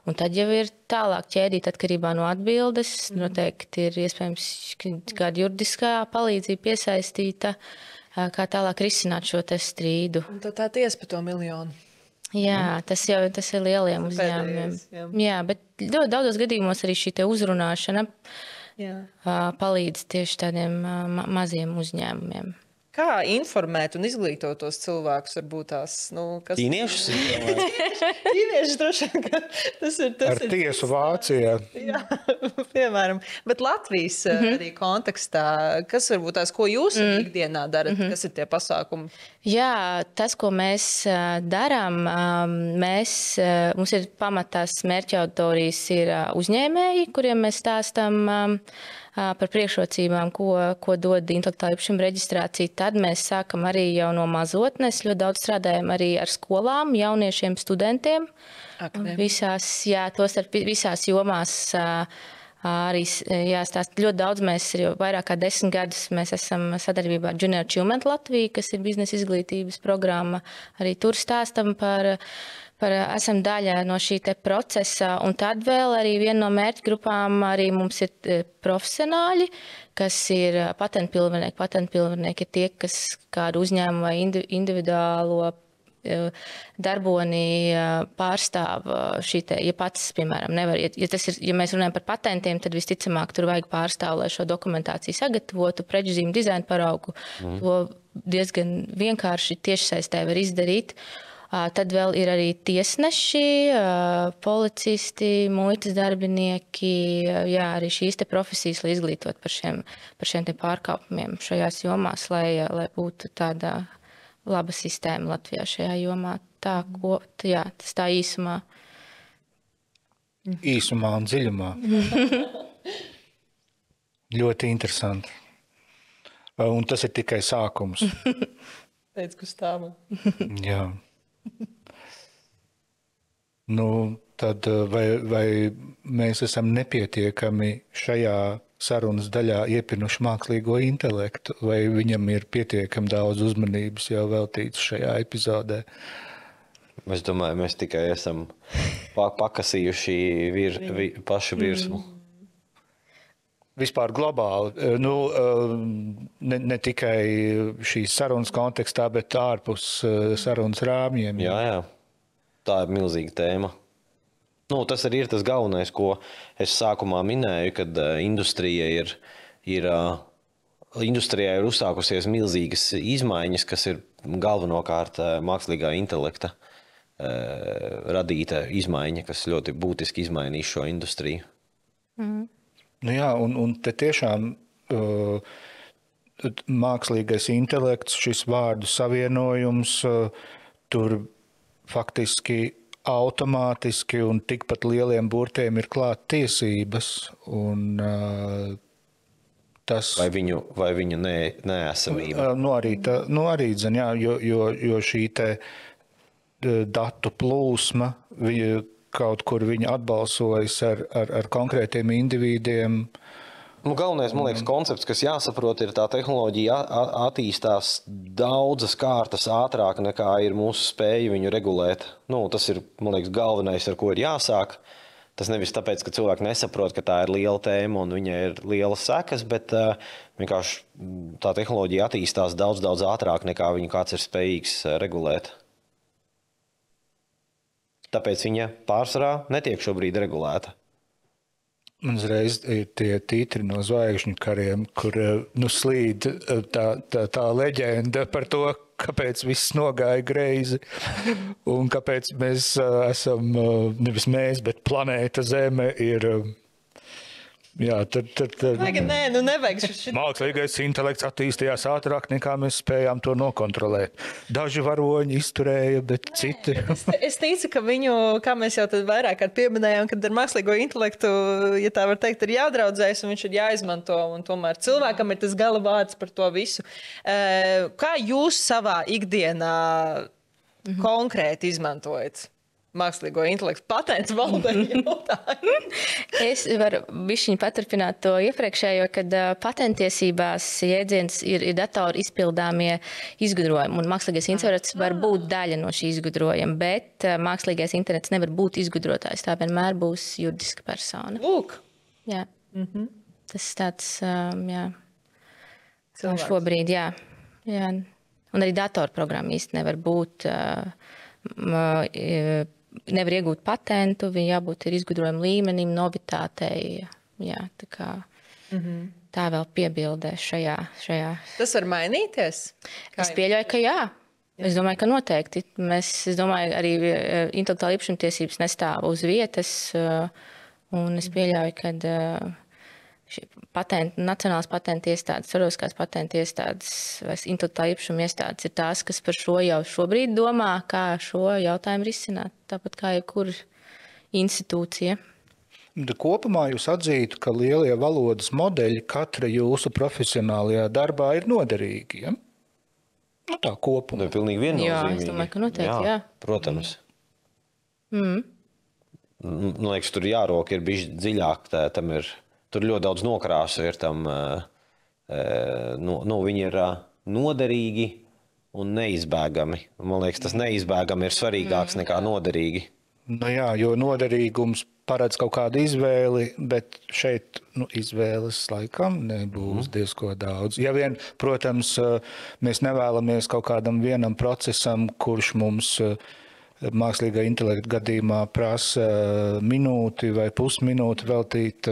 un tad jau ir tālāk ķēdīt atkarībā no atbildes, noteikti ir iespējams kāda juridiskā palīdzība piesaistīta, kā tālāk risināt šo te strīdu. Un tā tiesa par to 1 miljonu. Jā, tas ir lieliem uzņēmumiem. Jā, bet ļoti daudzos gadījumos arī šī te uzrunāšana palīdz tieši tādiem maziem uzņēmumiem. Kā informēt un izglītot tos cilvēkus, varbūt tās, kas... Ķīniešus? Ķīnieši droši vien, ka tas ir... Ar tiesu Vācijā. Jā, piemēram. Bet Latvijas arī kontekstā, kas varbūt tās, ko jūs ikdienā darat, kas ir tie pasākumi? Jā, tas, ko mēs darām, mums ir pamatās mērķa auditorijas ir uzņēmēji, kuriem mēs stāstam par priekšrocībām, ko dod intelektuālā īpašuma reģistrācija. Tad mēs sākam arī jau no mazotnes. Ļoti daudz strādājam arī ar skolām, jauniešiem, studentiem. Visās jomās arī jāstāst. Ļoti daudz mēs ir jau vairāk kā 10 gadus mēs esam sadarbībā ar Junior Achievement Latviju, kas ir biznesa izglītības programma. Arī tur stāstam esam daļā no šī te procesa, un tad vēl arī viena no mērķa grupām arī mums ir profesionāļi, kas ir patentpilnvarnieki. Patentpilnvarnieki ir tie, kas kādu uzņēmumu vai individuālo darboni pārstāv šī te, ja pats, piemēram, nevar, ja mēs runājam par patentiem, tad visticamāk tur vajag pārstāvu, lai šo dokumentāciju sagatavotu, preču zīmu dizainu paraugu. To diezgan vienkārši tiešsaistē var izdarīt. Tad vēl ir arī tiesneši, policisti, muitas darbinieki, jā, arī šīs te profesijas, lai izglītot par šiem te pārkāpumiem šajās jomās, lai būtu tāda laba sistēma Latvijā šajā jomā. Jā, tas tā īsumā. Īsumā un dziļumā. Ļoti interesanti. Un tas ir tikai sākums. Teic, Gustāva. Jā. Nu, tad vai mēs esam nepietiekami šajā sarunas daļā iepinuši mākslīgo intelektu, vai viņam ir pietiekami daudz uzmanības jau veltīts šajā epizodē? Es domāju, mēs tikai esam pakasījuši pašu virsmu. Vispār globāli, ne tikai šīs sarunas kontekstā, bet ārpus sarunas rāmjiem. Jā, tā ir milzīga tēma. Tas arī ir tas galvenais, ko es sākumā minēju, kad industrijai ir uzsākusies milzīgas izmaiņas, kas ir galvenokārt mākslīgā intelekta radīta izmaiņa, kas ļoti būtiski izmainīs šo industriju. Jā, un te tiešām mākslīgais intelekts, šis vārdu savienojums, tur faktiski automātiski un tikpat lieliem burtiem ir klāt tiesības. Un, tas, vai viņu neesamība? Arī dzen, jā, jo šī te datu plūsma, kaut kur viņi atbalsojas ar konkrētiem individiem. Galvenais, man liekas, koncepts, kas jāsaprot, ir tā tehnoloģija attīstās daudzas kārtas ātrāk nekā ir mūsu spēja viņu regulēt. Tas ir, man liekas, galvenais, ar ko ir jāsāk. Tas nevis tāpēc, ka cilvēki nesaprot, ka tā ir liela tēma un viņai ir lielas sekas, bet vienkārši tā tehnoloģija attīstās daudz ātrāk nekā viņu kāds ir spējīgs regulēt. Tāpēc viņa pārsvarā netiek šobrīd regulēta. Man uzreiz ir tie tītri no zvaigžņu kariem, kur slīd tā leģenda par to, kāpēc viss nogāja greizi un kāpēc mēs esam, nevis mēs, bet planēta Zeme ir... Jā, Nē, nevajag. Mākslīgais intelekts attīstījās ātrāk, nekā mēs spējām to nokontrolēt. Daži varoņi izturēja, bet citi... Es ticu, ka viņu, kā mēs jau tad vairāk kārt pieminējām, kad ar mākslīgo intelektu, ja tā var teikt, ir jādraudzējas un viņš ir jāizmanto, un tomēr cilvēkam ir tas gala vārds par to visu. Kā jūs savā ikdienā konkrēti izmantojat mākslīgo intelektu? Patents valdē jautājumu. Es varu bišķiņ paturpināt to iepriekšējo, kad patentiesībās jēdziens ir datoru izpildāmie izgudrojumi, un mākslīgais intelekts var būt daļa no šī izgudrojuma, bet mākslīgais intelekts nevar būt izgudrotājs, tā vienmēr būs juridiska persona. Lūk. Jā. Tas tāds, jā. Šobrīd, jā. Un arī datorprogramma īsti nevar būt... Nevar iegūt patentu, viņa jābūt ir izgudrojuma līmenim, novitātei. Jā, tā vēl piebildē šajā. Tas var mainīties? Es pieļauju, ka jā. Es domāju, ka noteikti. Es domāju, arī intelektuāla īpašuma tiesības nestāv uz vietas, un es pieļauju, ka nacionālās patentu iestādes, starptautiskās patentu iestādes vai intelektuālā īpašuma iestādes ir tās, kas par šo jau šobrīd domā, kā šo jautājumu risināt, tāpat kā jebkura institūcija. Kopumā jūs atzītu, ka lielie valodas modeļi katra jūsu profesionālajā darbā ir noderīgi, ja? Tā kopumā. Pilnīgi viennozīmīgi. Jā, es domāju, ka noteikti, jā. Protams. Man liekas, tur jāroka ir bišķi dziļāk, tam ir... Tur ļoti daudz nokrāsu ir tam, viņi ir noderīgi un neizbēgami. Man liekas, tas neizbēgami ir svarīgāks nekā noderīgi. Jā, jo noderīgums paredz kaut kādu izvēli, bet šeit izvēles laikam nebūs diezko daudz. Ja vien, protams, mēs nevēlamies kaut kādam vienam procesam, kurš mums... mākslīgā intelekta gadījumā prasa minūti vai pusminūti veltīt,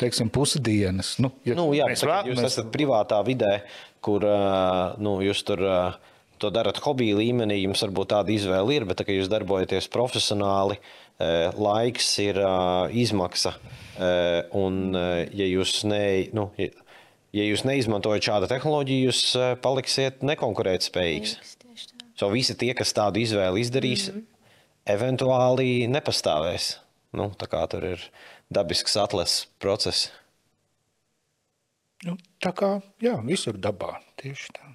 teiksim, pusdienas. Jūs esat privātā vidē, kur jūs tur to darat hobija līmenī, jums varbūt tāda izvēle ir, bet tā, ka jūs darbojaties profesionāli, laiks ir izmaksa. Un ja jūs neizmantojat šādu tehnoloģiju, jūs paliksiet nekonkurētspējīgs. Visi tie, kas tādu izvēli izdarīs, eventuāli nepastāvēs. Tā kā tur ir dabisks atlases process. Tā kā, jā, visur dabā, tieši tā.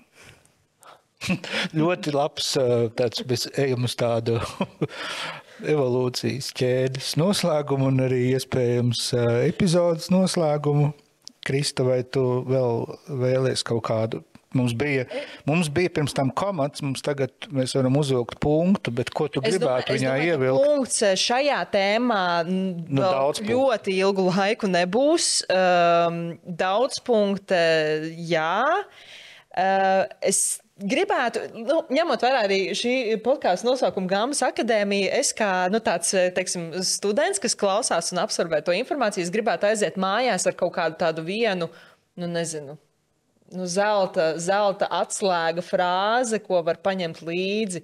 Ļoti labs, tāds mēs ejam uz tādu evolūcijas ķēdes noslēgumu un arī iespējams epizodes noslēgumu. Krista, vai tu vēl vēlies kaut kādu? Mums bija pirms tam komats, tagad mēs varam uzvilkt punktu, bet ko tu gribētu viņā ievilkt? Punkts šajā tēmā ļoti ilgu laiku nebūs. Daudz punktu, jā. Es gribētu, ņemot vērā arī šī podkāsta nosaukuma Gammas akadēmija, es kā tāds, teiksim, students, kas klausās un absorbē to informāciju, es gribētu aiziet mājās ar kaut kādu tādu vienu, zelta atslēga frāze, ko var paņemt līdzi.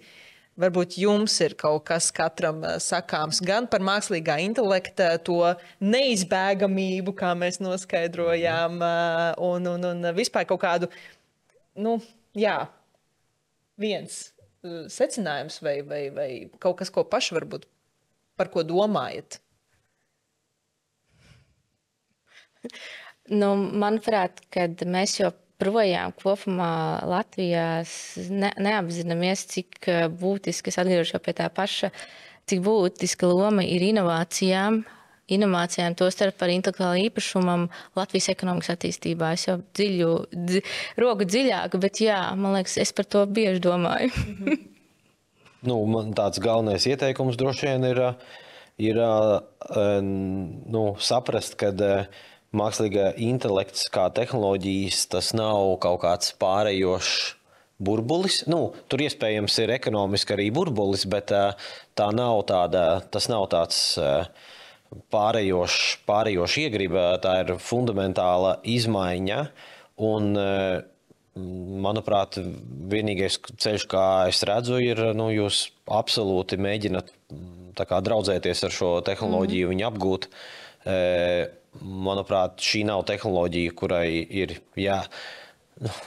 Varbūt jums ir kaut kas katram sakāms gan par mākslīgā intelekta to neizbēgamību, kā mēs noskaidrojām, un vispār kaut kādu, viens secinājums vai kaut kas, ko paši varbūt par ko domājat? Manuprāt, kad mēs joprojām kopumā Latvijā neapzināmies, cik būtisks, atgriežos pie tā paša, cik būtiska loma ir inovācijām, tostarp par intelektuālu īpašumam Latvijas ekonomikas attīstībā. Es jau roku dziļāk, bet jā, man liekas, es par to bieži domāju. Man tāds galvenais ieteikums droši vien ir saprast, ka mākslīgā intelekts kā tehnoloģijas, tas nav kaut kāds pārējošs burbulis. Tur iespējams ir ekonomiski arī burbulis, bet tas nav tāds pārējoša iegriba, tā ir fundamentāla izmaiņa, un, manuprāt, vienīgais ceļš, kā es redzu, ir, jūs absolūti mēģināt tā kā draudzēties ar šo tehnoloģiju, viņu apgūt. Manuprāt, šī nav tehnoloģija, kurai ir,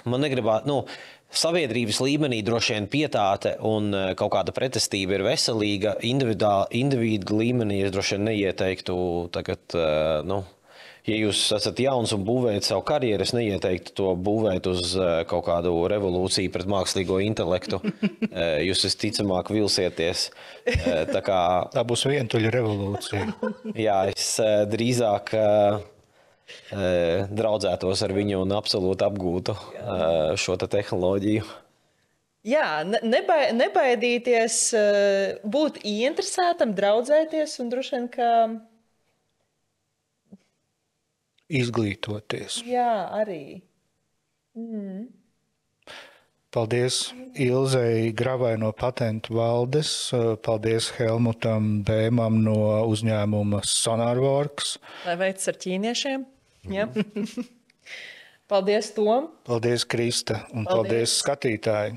man negribētu, sabiedrības līmenī droši vien pietāte un kaut kāda pretestība ir veselīga. Individu līmenī es droši vien neieteiktu tagad, ja jūs esat jauns un būvējat savu karjeru, es neieteiktu to būvēt uz kaut kādu revolūciju pret mākslīgo intelektu. Jūs visticamāk vilsieties. Tā būs vientuļa revolūcija. Jā, es drīzāk draudzētos ar viņu un absolūti apgūtu šo tehnoloģiju. Jā, nebaidīties, būt ieinteresētam, draudzēties un droši vien, ka izglītoties. Jā, arī. Paldies Ilzei Gravai no Patentu valdes, paldies Helmutam Bēmam no uzņēmuma Sonarworks. Lai veids ar ķīniešiem. Ja? Paldies, Tom. Paldies, Krista, un paldies skatītāji.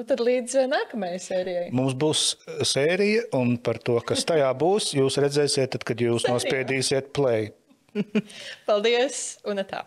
Tad līdz nākamajai sērijai. Mums būs sērija, un par to, kas tajā būs, jūs redzēsiet, tad, kad jūs nospiedīsiet play. Paldies, un tā.